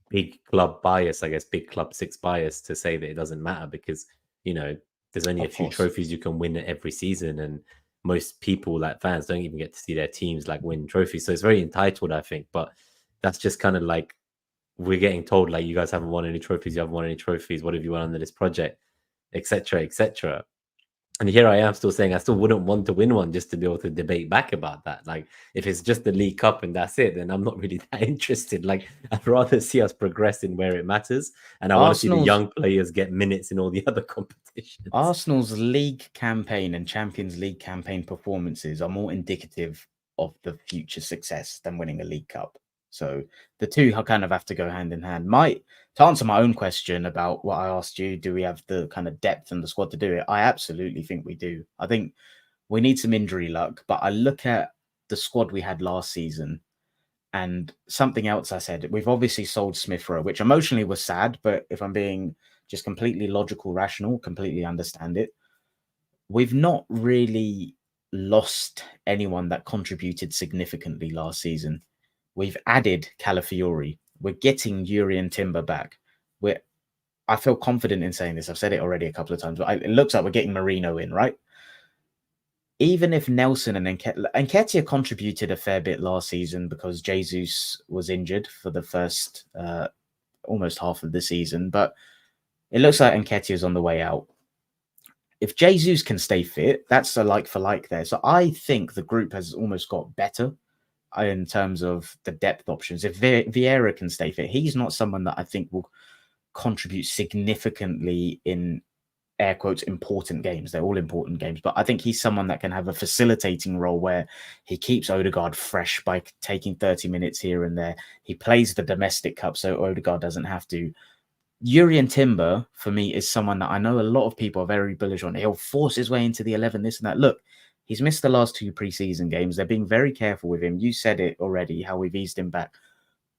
big club bias, I guess, big club six bias to say that it doesn't matter because, you know, there's only a Of few course. trophies you can win every season. And most people, like fans, don't even get to see their teams like win trophies. So it's very entitled, I think. But that's just kind of like we're getting told, like, you guys haven't won any trophies, you haven't won any trophies. What have you won under this project, etc., etc. And here I am still saying I still wouldn't want to win one just to be able to debate back about that. Like, if it's just the League Cup and that's it, then I'm not really that interested. Like, I'd rather see us progress in where it matters. And I want to see the Arsenal's young players get minutes in all the other competitions. Arsenal's league campaign and Champions League campaign performances are more indicative of the future success than winning a League Cup. So the two kind of have to go hand in hand. To answer my own question about what I asked you, do we have the kind of depth and the squad to do it? I absolutely think we do. I think we need some injury luck, but I look at the squad we had last season and something else I said, we've obviously sold Smith Rowe, which emotionally was sad, but if I'm being just completely logical, rational, completely understand it, we've not really lost anyone that contributed significantly last season. We've added Calafiori. We're getting Yuri and Timber back. I feel confident in saying this. I've said it already a couple of times, but it looks like we're getting Marino in, right? Even if Nelson and Nketiah contributed a fair bit last season because Jesus was injured for the first almost half of the season, but it looks like Nketiah is on the way out. If Jesus can stay fit, that's a like for like there. So I think the group has almost got better in terms of the depth options. If Vieira can stay fit, he's not someone that I think will contribute significantly in air quotes important games. They're all important games, but I think he's someone that can have a facilitating role where he keeps Odegaard fresh by taking 30 minutes here and there. He plays the domestic cup so Odegaard doesn't have to. Yuri and Timber, for me, is someone that I know a lot of people are very bullish on. He'll force his way into the 11, this and that. Look, he's missed the last two preseason games. They're being very careful with him. You said it already, how we've eased him back.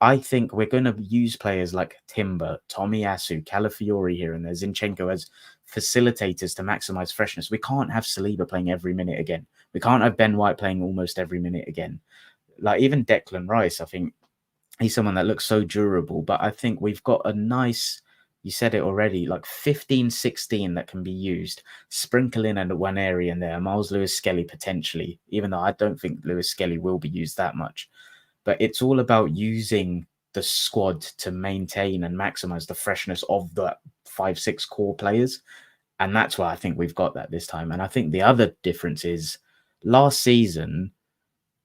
I think we're going to use players like Timber, Tomiyasu, Calafiori here and there, Zinchenko as facilitators to maximize freshness. We can't have Saliba playing every minute again. We can't have Ben White playing almost every minute again. Like even Declan Rice, I think he's someone that looks so durable, but I think we've got a nice, you said it already, like 15, 16 that can be used. Sprinkle in at one area in there. Miles Lewis-Skelly potentially, even though I don't think Lewis-Skelly will be used that much. But it's all about using the squad to maintain and maximize the freshness of the 5-6 core players. And that's why I think we've got that this time. And I think the other difference is last season,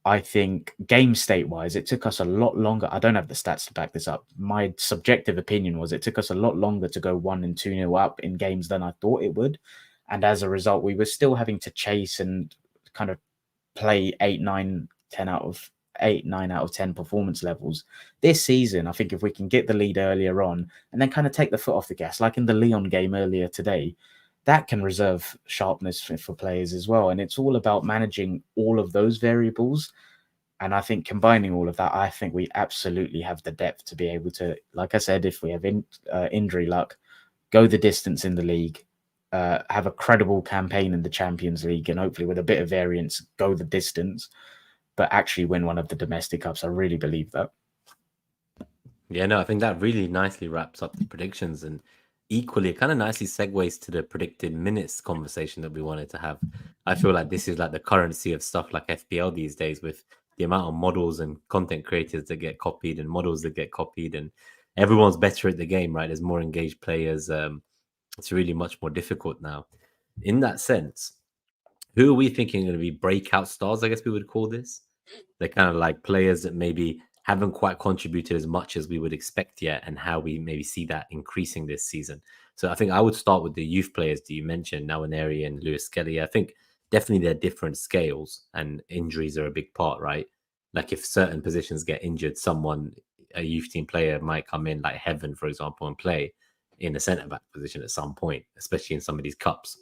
I think game state wise, it took us a lot longer. I don't have the stats to back this up. My subjective opinion was it took us a lot longer to go 1 and 2-0 up in games than I thought it would. And as a result, we were still having to chase and kind of play 8, 9, 10 out of 8, 9 out of 10 performance levels. This season, I think if we can get the lead earlier on and then kind of take the foot off the gas, like in the Lyon game earlier today, that can reserve sharpness for players as well. And it's all about managing all of those variables. And I think combining all of that, I think we absolutely have the depth to be able to, like I said, if we have injury luck, go the distance in the league, have a credible campaign in the Champions League, and hopefully with a bit of variance, go the distance, but actually win one of the domestic cups. I really believe that. Yeah, no, I think that really nicely wraps up the predictions. And equally, it kind of nicely segues to the predicted minutes conversation that we wanted to have. I feel like this is like the currency of stuff like FPL these days, with the amount of models and content creators that get copied and models that get copied, and everyone's better at the game, right? There's more engaged players. It's really much more difficult now. In that sense, who are we thinking are going to be breakout stars? I guess we would call this. They're kind of like players that maybe haven't quite contributed as much as we would expect yet, and how we maybe see that increasing this season. So I think I would start with the youth players that you mentioned, Nwaneri and Lewis Kelly. I think definitely they're different scales, and injuries are a big part, right? Like if certain positions get injured, a youth team player might come in, like Heaven, for example, and play in a centre back position at some point, especially in some of these cups.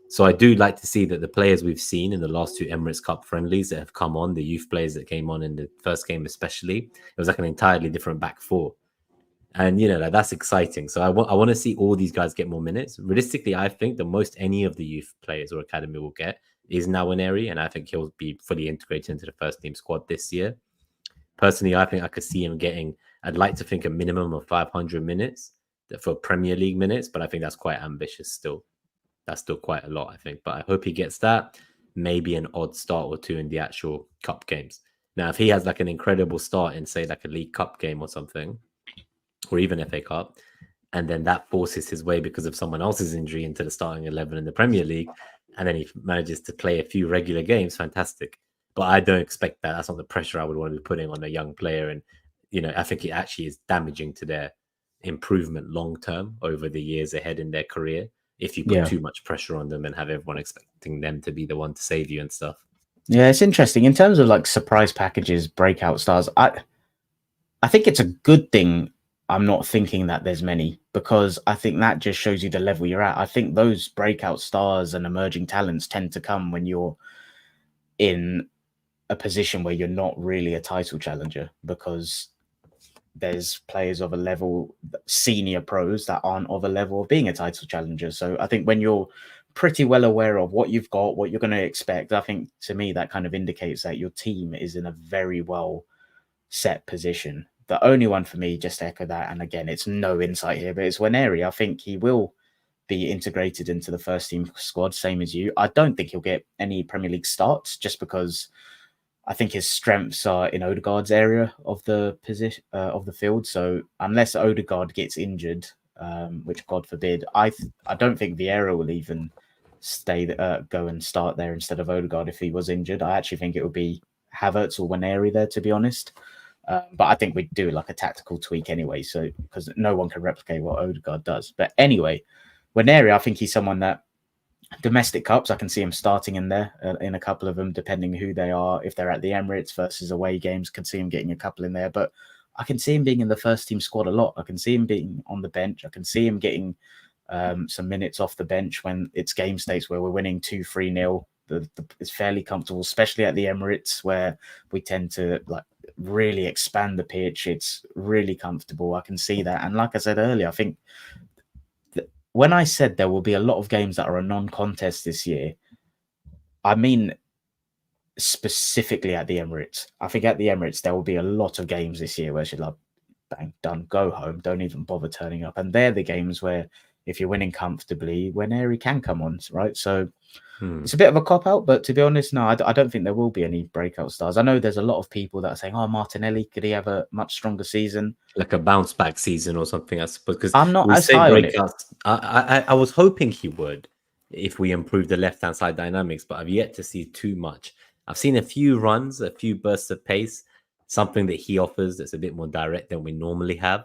So I do like to see that the players we've seen in the last two Emirates Cup friendlies that have come on, the youth players that came on in the first game especially, it was like an entirely different back four. And, that's exciting. So I want to see all these guys get more minutes. Realistically, I think the most any of the youth players or academy will get is Nwaneri, and I think he'll be fully integrated into the first team squad this year. Personally, I think I could see him I'd like to think a minimum of 500 minutes for Premier League minutes, but I think that's quite ambitious still. That's still quite a lot, I think. But I hope he gets that. Maybe an odd start or two in the actual cup games. Now, if he has like an incredible start in, say, like a League Cup game or something, or even FA Cup, and then that forces his way because of someone else's injury into the starting 11 in the Premier League, and then he manages to play a few regular games, fantastic. But I don't expect that. That's not the pressure I would want to be putting on a young player. And, I think it actually is damaging to their improvement long term over the years ahead in their career if you put too much pressure on them and have everyone expecting them to be the one to save you and stuff. Yeah, it's interesting. In terms of like surprise packages, breakout stars, I think it's a good thing I'm not thinking that there's many, because I think that just shows you the level you're at. I think those breakout stars and emerging talents tend to come when you're in a position where you're not really a title challenger, because there's players of a level, senior pros, that aren't of a level of being a title challenger. So I think when you're pretty well aware of what you've got, what you're going to expect, I think to me that kind of indicates that your team is in a very well set position. The only one for me, just to echo that, and again, it's no insight here, but it's Nwaneri. I think he will be integrated into the first team squad, same as you. I don't think he'll get any Premier League starts, just because I think his strengths are in Odegaard's area of the position of the field. So unless Odegaard gets injured, which God forbid, I don't think Vieira will even go and start there instead of Odegaard if he was injured. I actually think it would be Havertz or Nwaneri there, to be honest. But I think we'd do like a tactical tweak anyway, so because no one can replicate what Odegaard does. But anyway, Nwaneri, I think he's someone that domestic cups, I can see him starting in there in a couple of them, depending who they are. If they're at the Emirates versus away games, can see him getting a couple in there. But I can see him being in the first team squad a lot. I can see him being on the bench. I can see him getting some minutes off the bench when it's game states where we're winning 2-3-0. It's fairly comfortable, especially at the Emirates, where we tend to like really expand the pitch. It's really comfortable. I can see that. And like I said earlier, I think when I said there will be a lot of games that are a non-contest this year, I mean specifically at the Emirates. I think at the Emirates there will be a lot of games this year where she's like, bang, done, go home, don't even bother turning up. And they're the games where if you're winning comfortably, Nwaneri can come on, right? So it's a bit of a cop-out, but to be honest, no, I don't think there will be any breakout stars. I know there's a lot of people that are saying, oh, Martinelli, could he have a much stronger season? Like a bounce back season or something, I suppose. Because I'm not as high on it. I was hoping he would if we improve the left-hand side dynamics, but I've yet to see too much. I've seen a few runs, a few bursts of pace, something that he offers that's a bit more direct than we normally have.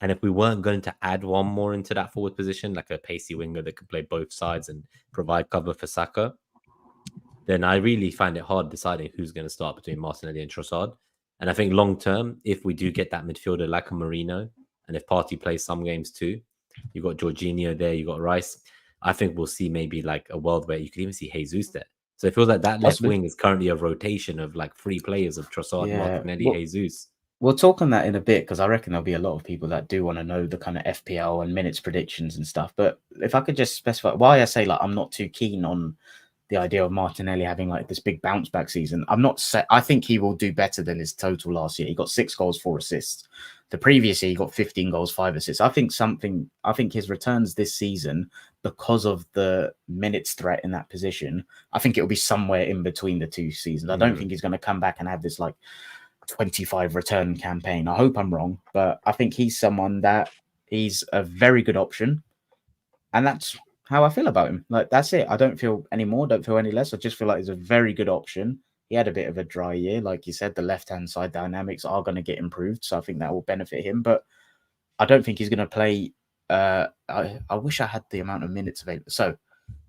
And if we weren't going to add one more into that forward position, like a pacey winger that could play both sides and provide cover for Saka, then I really find it hard deciding who's going to start between Martinelli and Trossard. And I think long term, if we do get that midfielder like a Marino, and if Partey plays some games too, you've got Jorginho there, you've got Rice, I think we'll see maybe like a world where you could even see Jesus there. So it feels like that left wing is currently a rotation of like three players of Trossard, Martinelli, Jesus. We'll talk on that in a bit, because I reckon there'll be a lot of people that do want to know the kind of FPL and minutes predictions and stuff. But if I could just specify why I say like I'm not too keen on the idea of Martinelli having like this big bounce back season. I think he will do better than his total last year. He got 6 goals, 4 assists. The previous year, he got 15 goals, 5 assists. I think his returns this season, because of the minutes threat in that position, I think it'll be somewhere in between the two seasons. I don't think he's going to come back and have this like 25 return campaign. I hope I'm wrong, but I think he's someone that he's a very good option. And that's how I feel about him. Like, that's it. I don't feel any more, don't feel any less. I just feel like he's a very good option. He had a bit of a dry year. Like you said, the left-hand side dynamics are going to get improved. So I think that will benefit him. But I don't think he's going to play. I wish I had the amount of minutes available. So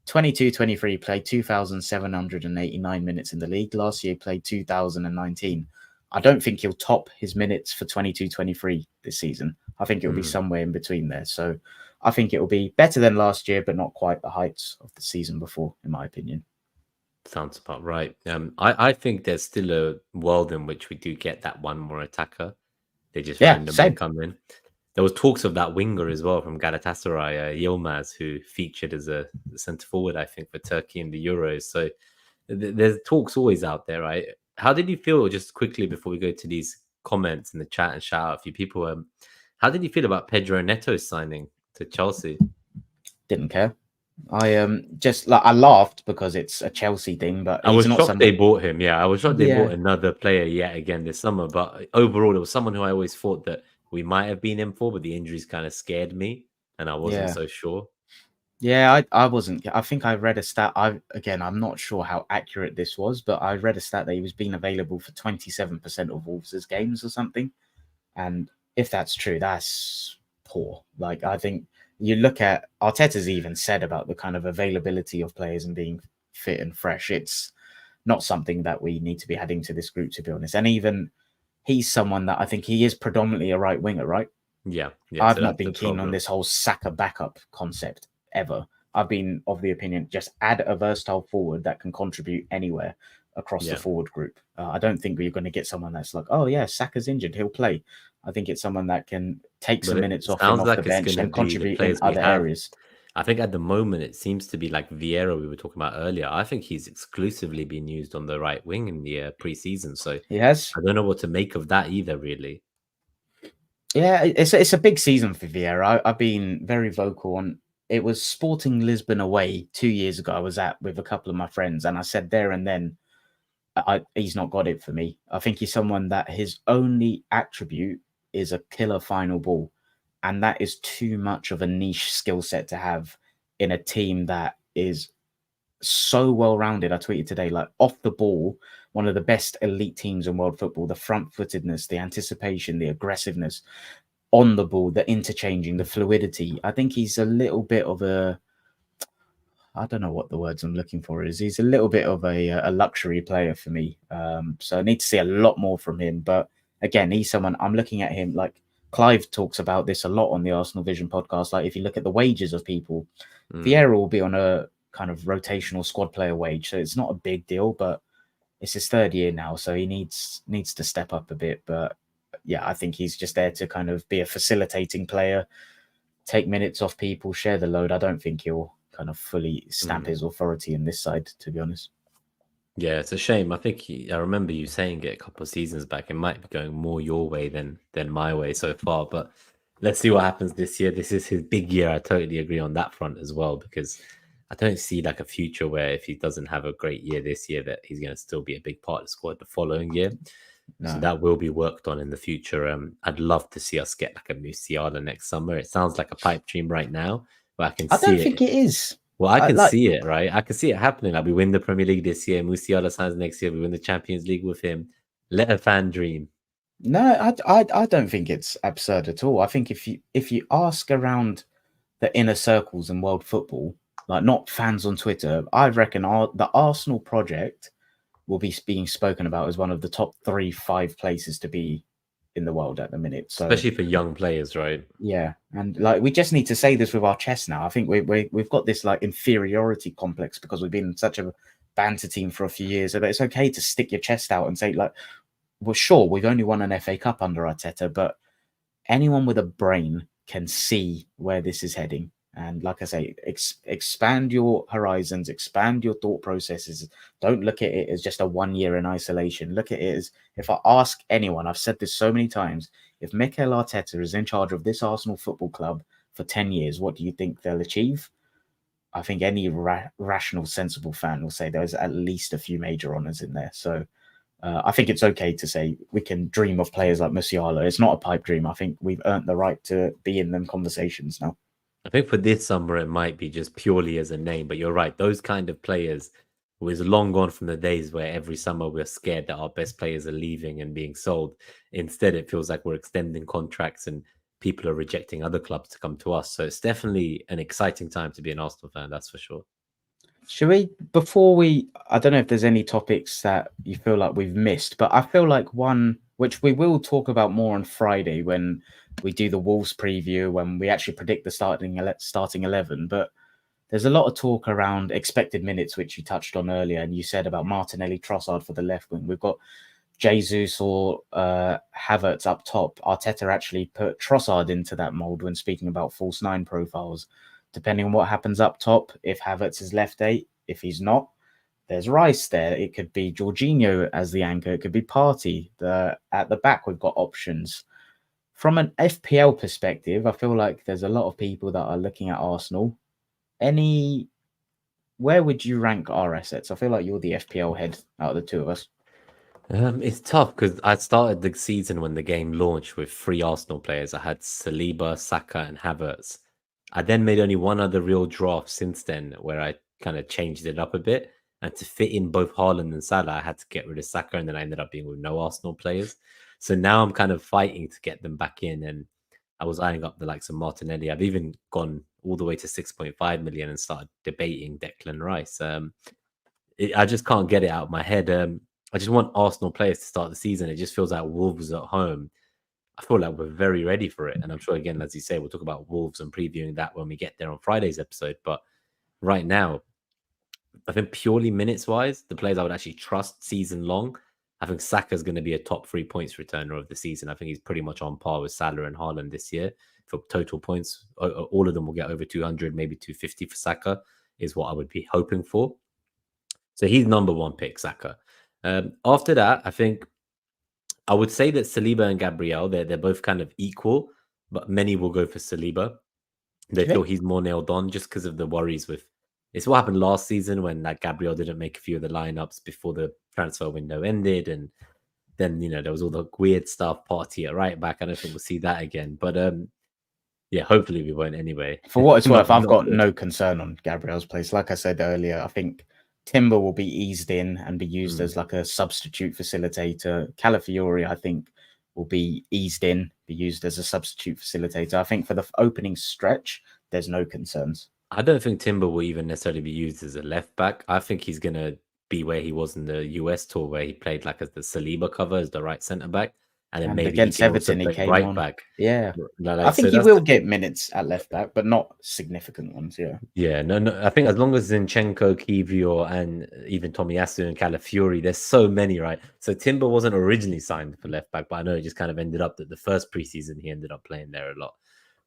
22-23 played 2,789 minutes in the league. Last year played 2,019. I don't think he'll top his minutes for 22-23 this season. I think it'll be somewhere in between there. So I think it will be better than last year, but not quite the heights of the season before, in my opinion. Sounds about right. I think there's still a world in which we do get that one more attacker. They just randomly come in. There was talks of that winger as well from Galatasaray, Yilmaz, who featured as a centre forward, I think, for Turkey in the Euros. So there's talks always out there, right? How did you feel, just quickly before we go to these comments in the chat and shout out a few people, how did you feel about Pedro Neto's signing to Chelsea? Didn't care. I just like, I laughed because it's a Chelsea thing, but I was shocked they bought him. Yeah, I was shocked they bought another player yet again this summer. But overall, it was someone who I always thought that we might have been in for, but the injuries kind of scared me, and I wasn't so sure. Yeah, I wasn't. I think I read a stat. I'm not sure how accurate this was, but I read a stat that he was being available for 27% of Wolves' games or something. And if that's true, that's poor. Like, I think you look at Arteta's even said about the kind of availability of players and being fit and fresh. It's not something that we need to be adding to this group, to be honest. And even he's someone that I think he is predominantly a right winger, right? Yeah. I've not been keen on this whole Saka backup concept ever. I've been of the opinion, just add a versatile forward that can contribute anywhere across the forward group. I don't think we're going to get someone that's like, oh yeah, Saka's injured, he'll play. I think it's someone that can take some minutes off him off the bench and contribute in other areas. I think at the moment it seems to be like Vieira we were talking about earlier. I think he's exclusively been used on the right wing in the preseason. So he has. I don't know what to make of that either, really. Yeah, it's a big season for Vieira. I've been very vocal on. It was Sporting Lisbon away 2 years ago. I was at with a couple of my friends, and I said there and then, he's not got it for me. I think he's someone that his only attribute is a killer final ball. And that is too much of a niche skill set to have in a team that is so well-rounded. I tweeted today, like, off the ball, one of the best elite teams in world football, the front-footedness, the anticipation, the aggressiveness, on the ball, the interchanging, the fluidity. I think he's a little bit of a, I don't know what the words I'm looking for is. He's a little bit of a luxury player for me. So I need to see a lot more from him. But again, he's someone I'm looking at him like Clive talks about this a lot on the Arsenal Vision podcast. Like, if you look at the wages of people, Vieira will be on a kind of rotational squad player wage. So it's not a big deal, but it's his third year now. So he needs to step up a bit. But yeah, I think he's just there to kind of be a facilitating player, take minutes off people, share the load. I don't think he'll kind of fully stamp his authority in this side, to be honest. Yeah, it's a shame. I think I remember you saying it a couple of seasons back. It might be going more your way than my way so far. But let's see what happens this year. This is his big year. I totally agree on that front as well, because I don't see like a future where if he doesn't have a great year this year, that he's going to still be a big part of the squad the following year. No. So that will be worked on in the future. I'd love to see us get like a Musiala next summer. It sounds like a pipe dream right now, but I don't think it is. Well, I can see it, right? I can see it happening. Like, we win the Premier League this year, Musiala signs next year, we win the Champions League with him. Let a fan dream. No, I don't think it's absurd at all. I think if you ask around the inner circles in world football, like not fans on Twitter, I reckon the Arsenal project will be being spoken about as one of the top 3-5 places to be in the world at the minute. So, especially for young players, right? Yeah, and like, we just need to say this with our chest now. I think we've got this like inferiority complex because we've been such a banter team for a few years. So it's okay to stick your chest out and say, like, well, sure, we've only won an FA Cup under Arteta, but anyone with a brain can see where this is heading. And like I say, expand your horizons, expand your thought processes. Don't look at it as just a 1 year in isolation. Look at it as, if I ask anyone, I've said this so many times, if Mikel Arteta is in charge of this Arsenal Football Club for 10 years, what do you think they'll achieve? I think any rational, sensible fan will say there's at least a few major honours in there. So I think it's okay to say we can dream of players like Musiala. It's not a pipe dream. I think we've earned the right to be in them conversations now. I think for this summer, it might be just purely as a name, but you're right. Those kind of players was long gone from the days where every summer we're scared that our best players are leaving and being sold. Instead, it feels like we're extending contracts and people are rejecting other clubs to come to us. So it's definitely an exciting time to be an Arsenal fan, that's for sure. Should we, before we, I don't know if there's any topics that you feel like we've missed, but I feel like one, which we will talk about more on Friday when we do the Wolves preview, when we actually predict the starting 11, but there's a lot of talk around expected minutes, which you touched on earlier, and you said about Martinelli, Trossard for the left wing. We've got Jesus or Havertz up top. Arteta actually put Trossard into that mould when speaking about false nine profiles. Depending on what happens up top, if Havertz is left 8, if he's not, there's Rice there. It could be Jorginho as the anchor. It could be Partey. At the back, we've got options. From an FPL perspective, I feel like there's a lot of people that are looking at Arsenal. Where would you rank our assets? I feel like you're the FPL head out of the two of us. It's tough because I started the season when the game launched with 3 Arsenal players. I had Saliba, Saka, and Havertz. I then made only one other real draft since then where I kind of changed it up a bit. And to fit in both Haaland and Salah, I had to get rid of Saka, and then I ended up being with no Arsenal players. So now I'm kind of fighting to get them back in. And I was eyeing up the likes of Martinelli. I've even gone all the way to 6.5 million and started debating Declan Rice. I just can't get it out of my head. I just want Arsenal players to start the season. It just feels like Wolves at home. I feel like we're very ready for it. And I'm sure, again, as you say, we'll talk about Wolves and previewing that when we get there on Friday's episode. But right now, I think purely minutes-wise, the players I would actually trust season long, I think Saka's going to be a top 3 points returner of the season. I think he's pretty much on par with Salah and Haaland this year for total points. All of them will get over 200, maybe 250 for Saka is what I would be hoping for. So he's number 1 pick, Saka. After that, I think I would say that Saliba and Gabriel, they're both kind of equal, but many will go for Saliba. They feel he's more nailed on just because of the worries with. It's what happened last season when Gabriel didn't make a few of the lineups before the transfer window ended, and then there was all the weird stuff, Partey at right back. I don't think we'll see that again, but yeah, hopefully we won't anyway. For what it's worth, I've got no concern on Gabriel's place. Like I said earlier, I think Timber will be eased in and be used as like a substitute facilitator. Calafiori, I think, will be eased in, be used as a substitute facilitator. I think for the opening stretch, there's no concerns. I don't think Timber will even necessarily be used as a left back. I think he's going to be where he was in the US tour, where he played like as the Saliba cover as the right centre back. And maybe against Everton, he came on. Back. Yeah. I think he will get minutes at left back, but not significant ones. Yeah. Yeah. No. I think as long as Zinchenko, Kivior, and even Tomiyasu and Calafiori, there's so many, right? So Timber wasn't originally signed for left back, but I know it just kind of ended up that the first preseason he ended up playing there a lot.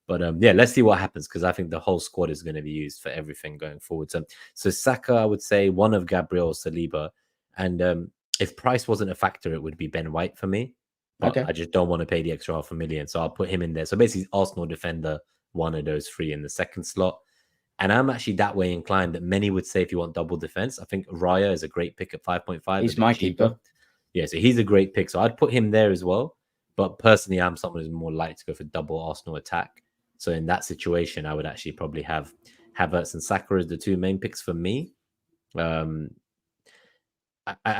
But yeah, let's see what happens because I think the whole squad is going to be used for everything going forward. So Saka, I would say one of Gabriel, Saliba, and if price wasn't a factor, it would be Ben White for me. But I just don't want to pay the extra $500,000. So I'll put him in there. So basically, Arsenal defender, one of those 3 in the second slot. And I'm actually that way inclined that many would say if you want double defense, I think Raya is a great pick at 5.5. He's my keeper. Yeah, so he's a great pick. So I'd put him there as well. But personally, I'm someone who's more likely to go for double Arsenal attack. So in that situation, I would actually probably have Havertz and Saka as the 2 main picks for me. I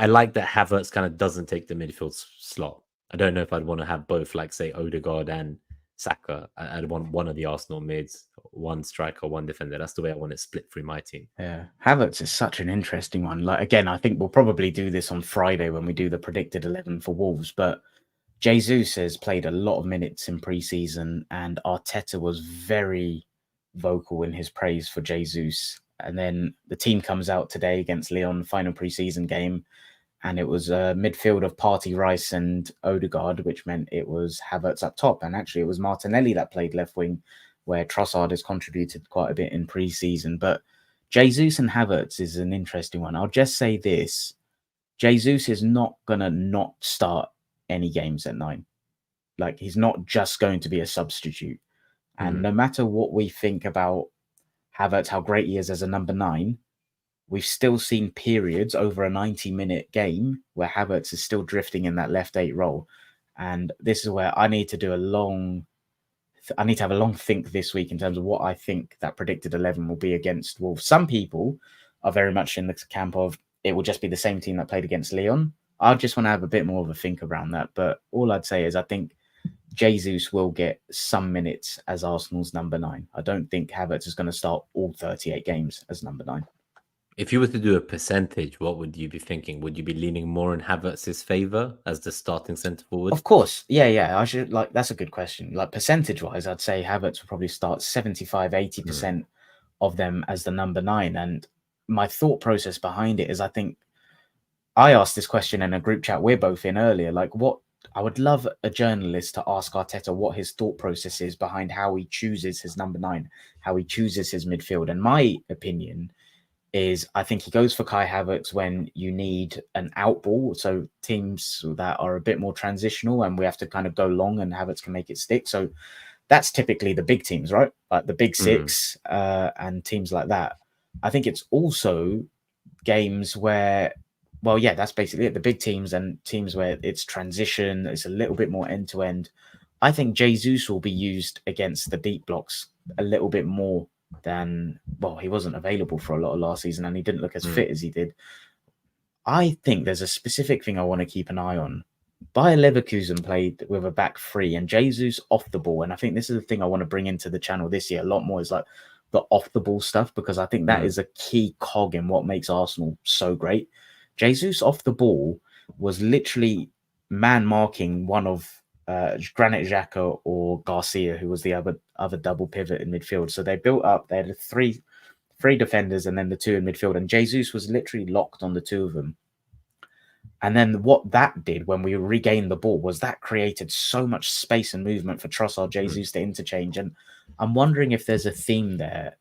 like that Havertz kind of doesn't take the midfield slot. I don't know if I'd want to have both, like, say, Odegaard and Saka. I'd want one of the Arsenal mids, one striker, one defender. That's the way I want it split through my team. Yeah, Havertz is such an interesting one. Like, again, I think we'll probably do this on Friday when we do the predicted 11 for Wolves, but Jesus has played a lot of minutes in pre-season, and Arteta was very vocal in his praise for Jesus. And then the team comes out today against Lyon, final pre-season game, and it was a midfield of Partey, Rice and Odegaard, which meant it was Havertz up top. And actually it was Martinelli that played left wing, where Trossard has contributed quite a bit in pre-season. But Jesus and Havertz is an interesting one. I'll just say this. Jesus is not going to not start any games at 9. like he's not just going to be a substitute. And no matter what we think about Havertz, how great he is as a number 9, we've still seen periods over a 90-minute game where Havertz is still drifting in that left 8 role. And this is where I need to have a long think this week in terms of what I think that predicted 11 will be against Wolves. Some people are very much in the camp of it will just be the same team that played against Lyon. I just want to have a bit more of a think around that. But all I'd say is I think Jesus will get some minutes as Arsenal's number 9. I don't think Havertz is going to start all 38 games as number 9. If you were to do a percentage, what would you be thinking? Would you be leaning more in Havertz's favour as the starting centre forward? Of course. Yeah. I should that's a good question. Like percentage wise, I'd say Havertz will probably start 75, 80% of them as the number 9. And my thought process behind it is I think I asked this question in a group chat we're both in earlier. Like what I would love a journalist to ask Arteta what his thought process is behind how he chooses his number 9, how he chooses his midfield. And my opinion is I think he goes for Kai Havertz when you need an out ball. So teams that are a bit more transitional and we have to kind of go long and Havertz can make it stick. So that's typically the big teams, right? Like the big 6 and teams like that. I think it's also games where, well, yeah, that's basically it. The big teams and teams where it's transition, it's a little bit more end to end. I think Jesus will be used against the deep blocks a little bit more than, well, he wasn't available for a lot of last season and he didn't look as fit as he did. I think there's a specific thing I want to keep an eye on. Bayer Leverkusen played with a back 3 and Jesus off the ball. And I think this is the thing I want to bring into the channel this year a lot more is like the off the ball stuff, because I think that is a key cog in what makes Arsenal so great. Jesus off the ball was literally man marking one of Granit Xhaka or Garcia, who was the other double pivot in midfield. So they built up. They had three defenders and then the 2 in midfield, and Jesus was literally locked on the 2 of them. And then what that did when we regained the ball was that created so much space and movement for Trossard, Jesus to interchange. And I'm wondering if there's a theme there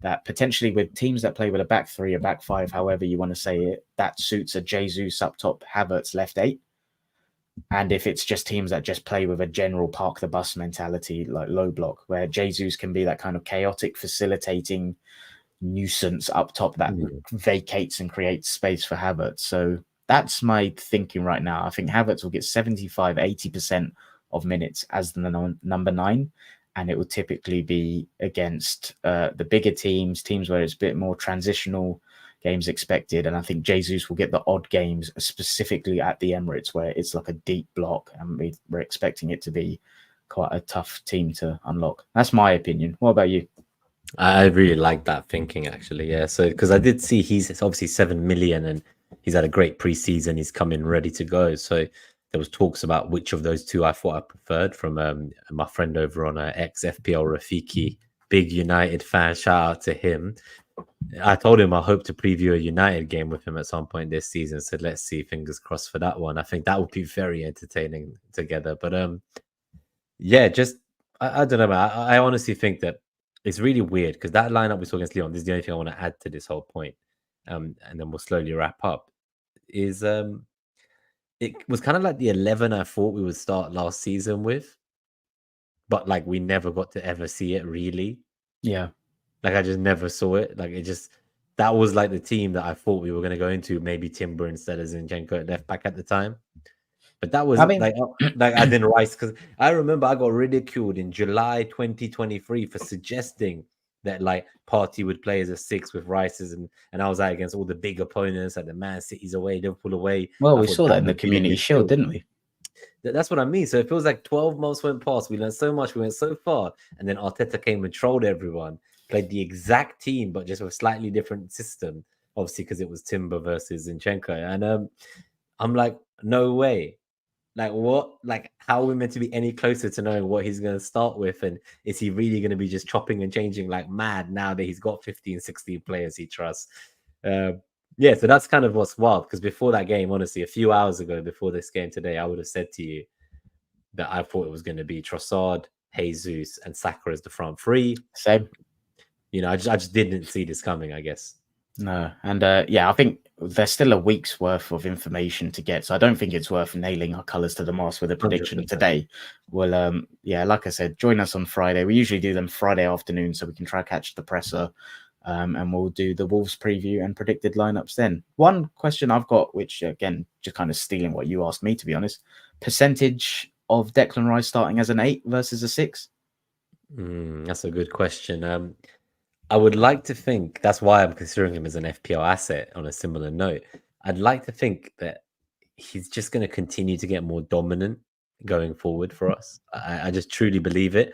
that potentially with teams that play with a back 3, a back 5, however you want to say it, that suits a Jesus up top, Havertz left 8. And if it's just teams that just play with a general park the bus mentality, like low block, where Jesus can be that kind of chaotic, facilitating nuisance up top that vacates and creates space for Havertz. So that's my thinking right now. I think Havertz will get 75, 80% of minutes as the number 9. And it will typically be against the bigger teams where it's a bit more transitional games expected. And I think Jesus will get the odd games, specifically at the Emirates, where it's like a deep block. And we're expecting it to be quite a tough team to unlock. That's my opinion. What about you? I really like that thinking, actually. Yeah. So, because I did see he's obviously 7 million and he's had a great preseason. He's come in ready to go. So, there was talks about which of those 2 I thought I preferred from my friend over on ex FPL Rafiki, big United fan. Shout out to him. I told him I hope to preview a United game with him at some point this season. So let's see, fingers crossed for that one. I think that would be very entertaining together. But yeah, just I don't know, man. I honestly think that it's really weird because that lineup we saw against Lyon, this is the only thing I want to add to this whole point. And then we'll slowly wrap up. Is it was kind of like the 11 I thought we would start last season with, but like we never got to ever see it really. Yeah. Like I just never saw it. Like that was like the team that I thought we were going to go into, maybe Timber instead of Zinchenko at left back at the time. But that was like I didn't rise because I remember I got ridiculed in July 2023 for suggesting that like Partey would play as a 6 with Rice's and I was out against all the big opponents like the Man City's away, Liverpool away. Well, we saw that in the Community Shield, didn't we? That's what I mean. So it feels like 12 months went past. We learned so much. We went so far. And then Arteta came and trolled everyone, played the exact team, but just with a slightly different system, obviously, because it was Timber versus Zinchenko. And I'm like, no way. Like, what? Like, how are we meant to be any closer to knowing what he's going to start with? And is he really going to be just chopping and changing like mad now that he's got 15, 16 players he trusts? Yeah, so that's kind of what's wild. Because before that game, honestly, a few hours ago, before this game today, I would have said to you that I thought it was going to be Trossard, Jesus, and Saka as the front 3. Same. You know, I just didn't see this coming, I guess. No, and yeah, I think there's still a week's worth of information to get, so I don't think it's worth nailing our colours to the mast with a prediction 100%. today. Well, yeah, like I said, join us on Friday. We usually do them Friday afternoon, so we can try catch the presser, and we'll do the Wolves preview and predicted lineups then. One question I've got, which again, just kind of stealing what you asked me, to be honest, percentage of Declan Rice starting as an 8 versus a 6? That's a good question. I would like to think that's why I'm considering him as an FPL asset on a similar note. I'd like to think that he's just going to continue to get more dominant going forward for us. I just truly believe it.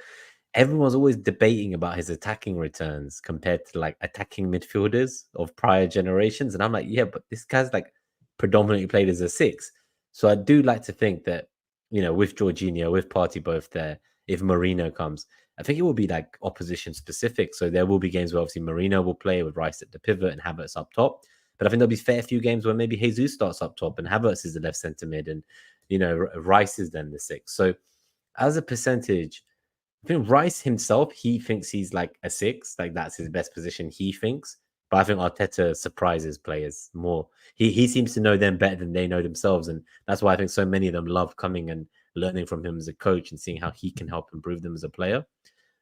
Everyone's always debating about his attacking returns compared to like attacking midfielders of prior generations. And I'm like, yeah, but this guy's like predominantly played as a 6. So I do like to think that, with Jorginho, with Partey both there, if Marino comes, I think it will be like opposition specific. So there will be games where obviously Marino will play with Rice at the pivot and Havertz up top. But I think there'll be fair few games where maybe Jesus starts up top and Havertz is the left centre mid and, Rice is then the 6. So as a percentage, I think Rice himself, he thinks he's like a 6, like that's his best position, he thinks. But I think Arteta surprises players more. He seems to know them better than they know themselves. And that's why I think so many of them love coming and learning from him as a coach and seeing how he can help improve them as a player.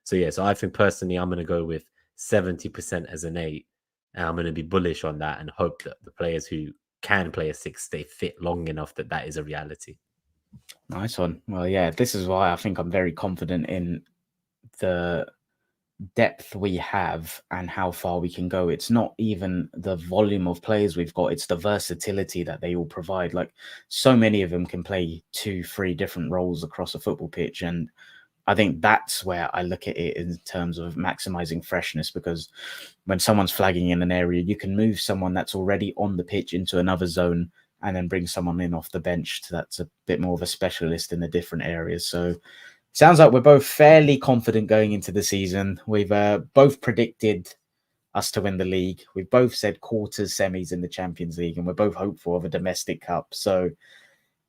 So yeah, so I think personally I'm going to go with 70% as an 8. And I'm going to be bullish on that and hope that the players who can play a 6 stay fit long enough that that is a reality. Nice one. Well, yeah, this is why I think I'm very confident in the depth we have and how far we can go. It's not even the volume of players we've got, it's the versatility that they all provide. Like, so many of them can play 2-3 different roles across a football pitch, and I think that's where I look at it in terms of maximizing freshness, because when someone's flagging in an area, you can move someone that's already on the pitch into another zone and then bring someone in off the bench that's a bit more of a specialist in the different areas. So sounds like we're both fairly confident going into the season. We've both predicted us to win the league. We've both said quarters, semis in the Champions League, and we're both hopeful of a domestic cup. So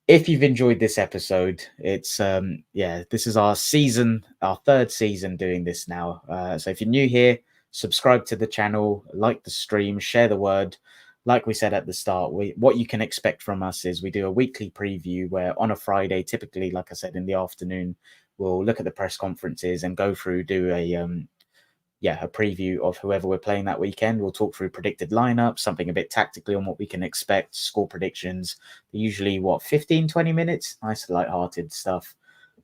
if you've enjoyed this episode, it's this is our season, our third season doing this now. So if you're new here, subscribe to the channel, like the stream, share the word. Like we said at the start, what you can expect from us is we do a weekly preview where on a Friday, typically, like I said, in the afternoon, we'll look at the press conferences and go through, do a preview of whoever we're playing that weekend. We'll talk through predicted lineups, something a bit tactically on what we can expect, score predictions. Usually, 15, 20 minutes? Nice, light-hearted stuff.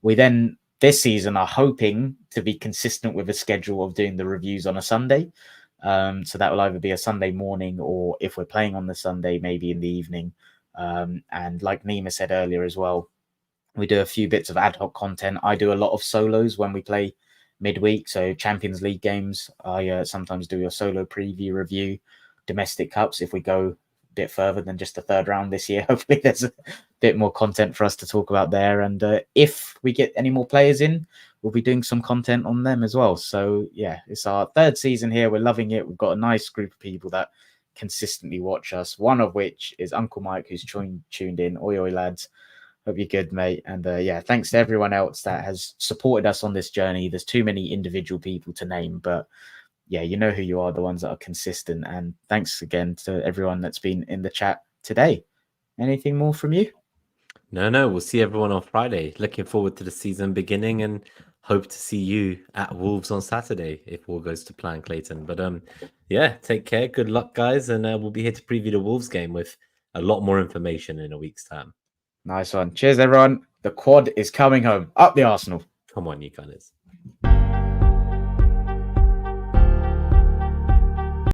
We then, this season, are hoping to be consistent with a schedule of doing the reviews on a Sunday. So that will either be a Sunday morning, or if we're playing on the Sunday, maybe in the evening. And like Nima said earlier as well, we do a few bits of ad hoc content. I do a lot of solos when we play midweek. So Champions League games, I sometimes do a solo preview review. Domestic cups, if we go a bit further than just the third round this year, hopefully there's a bit more content for us to talk about there. And if we get any more players in, we'll be doing some content on them as well. So yeah, it's our third season here. We're loving it. We've got a nice group of people that consistently watch us, one of which is Uncle Mike, who's tuned in. Oi, oi, lads. Hope you're good, mate. And thanks to everyone else that has supported us on this journey. There's too many individual people to name, but yeah, you know who you are, the ones that are consistent. And thanks again to everyone that's been in the chat today. Anything more from you? No, we'll see everyone on Friday. Looking forward to the season beginning and hope to see you at Wolves on Saturday if all goes to plan, Clayton. But take care. Good luck, guys. And we'll be here to preview the Wolves game with a lot more information in a week's time. Nice one. Cheers, everyone. The quad is coming home. Up the Arsenal. Come on, you guys.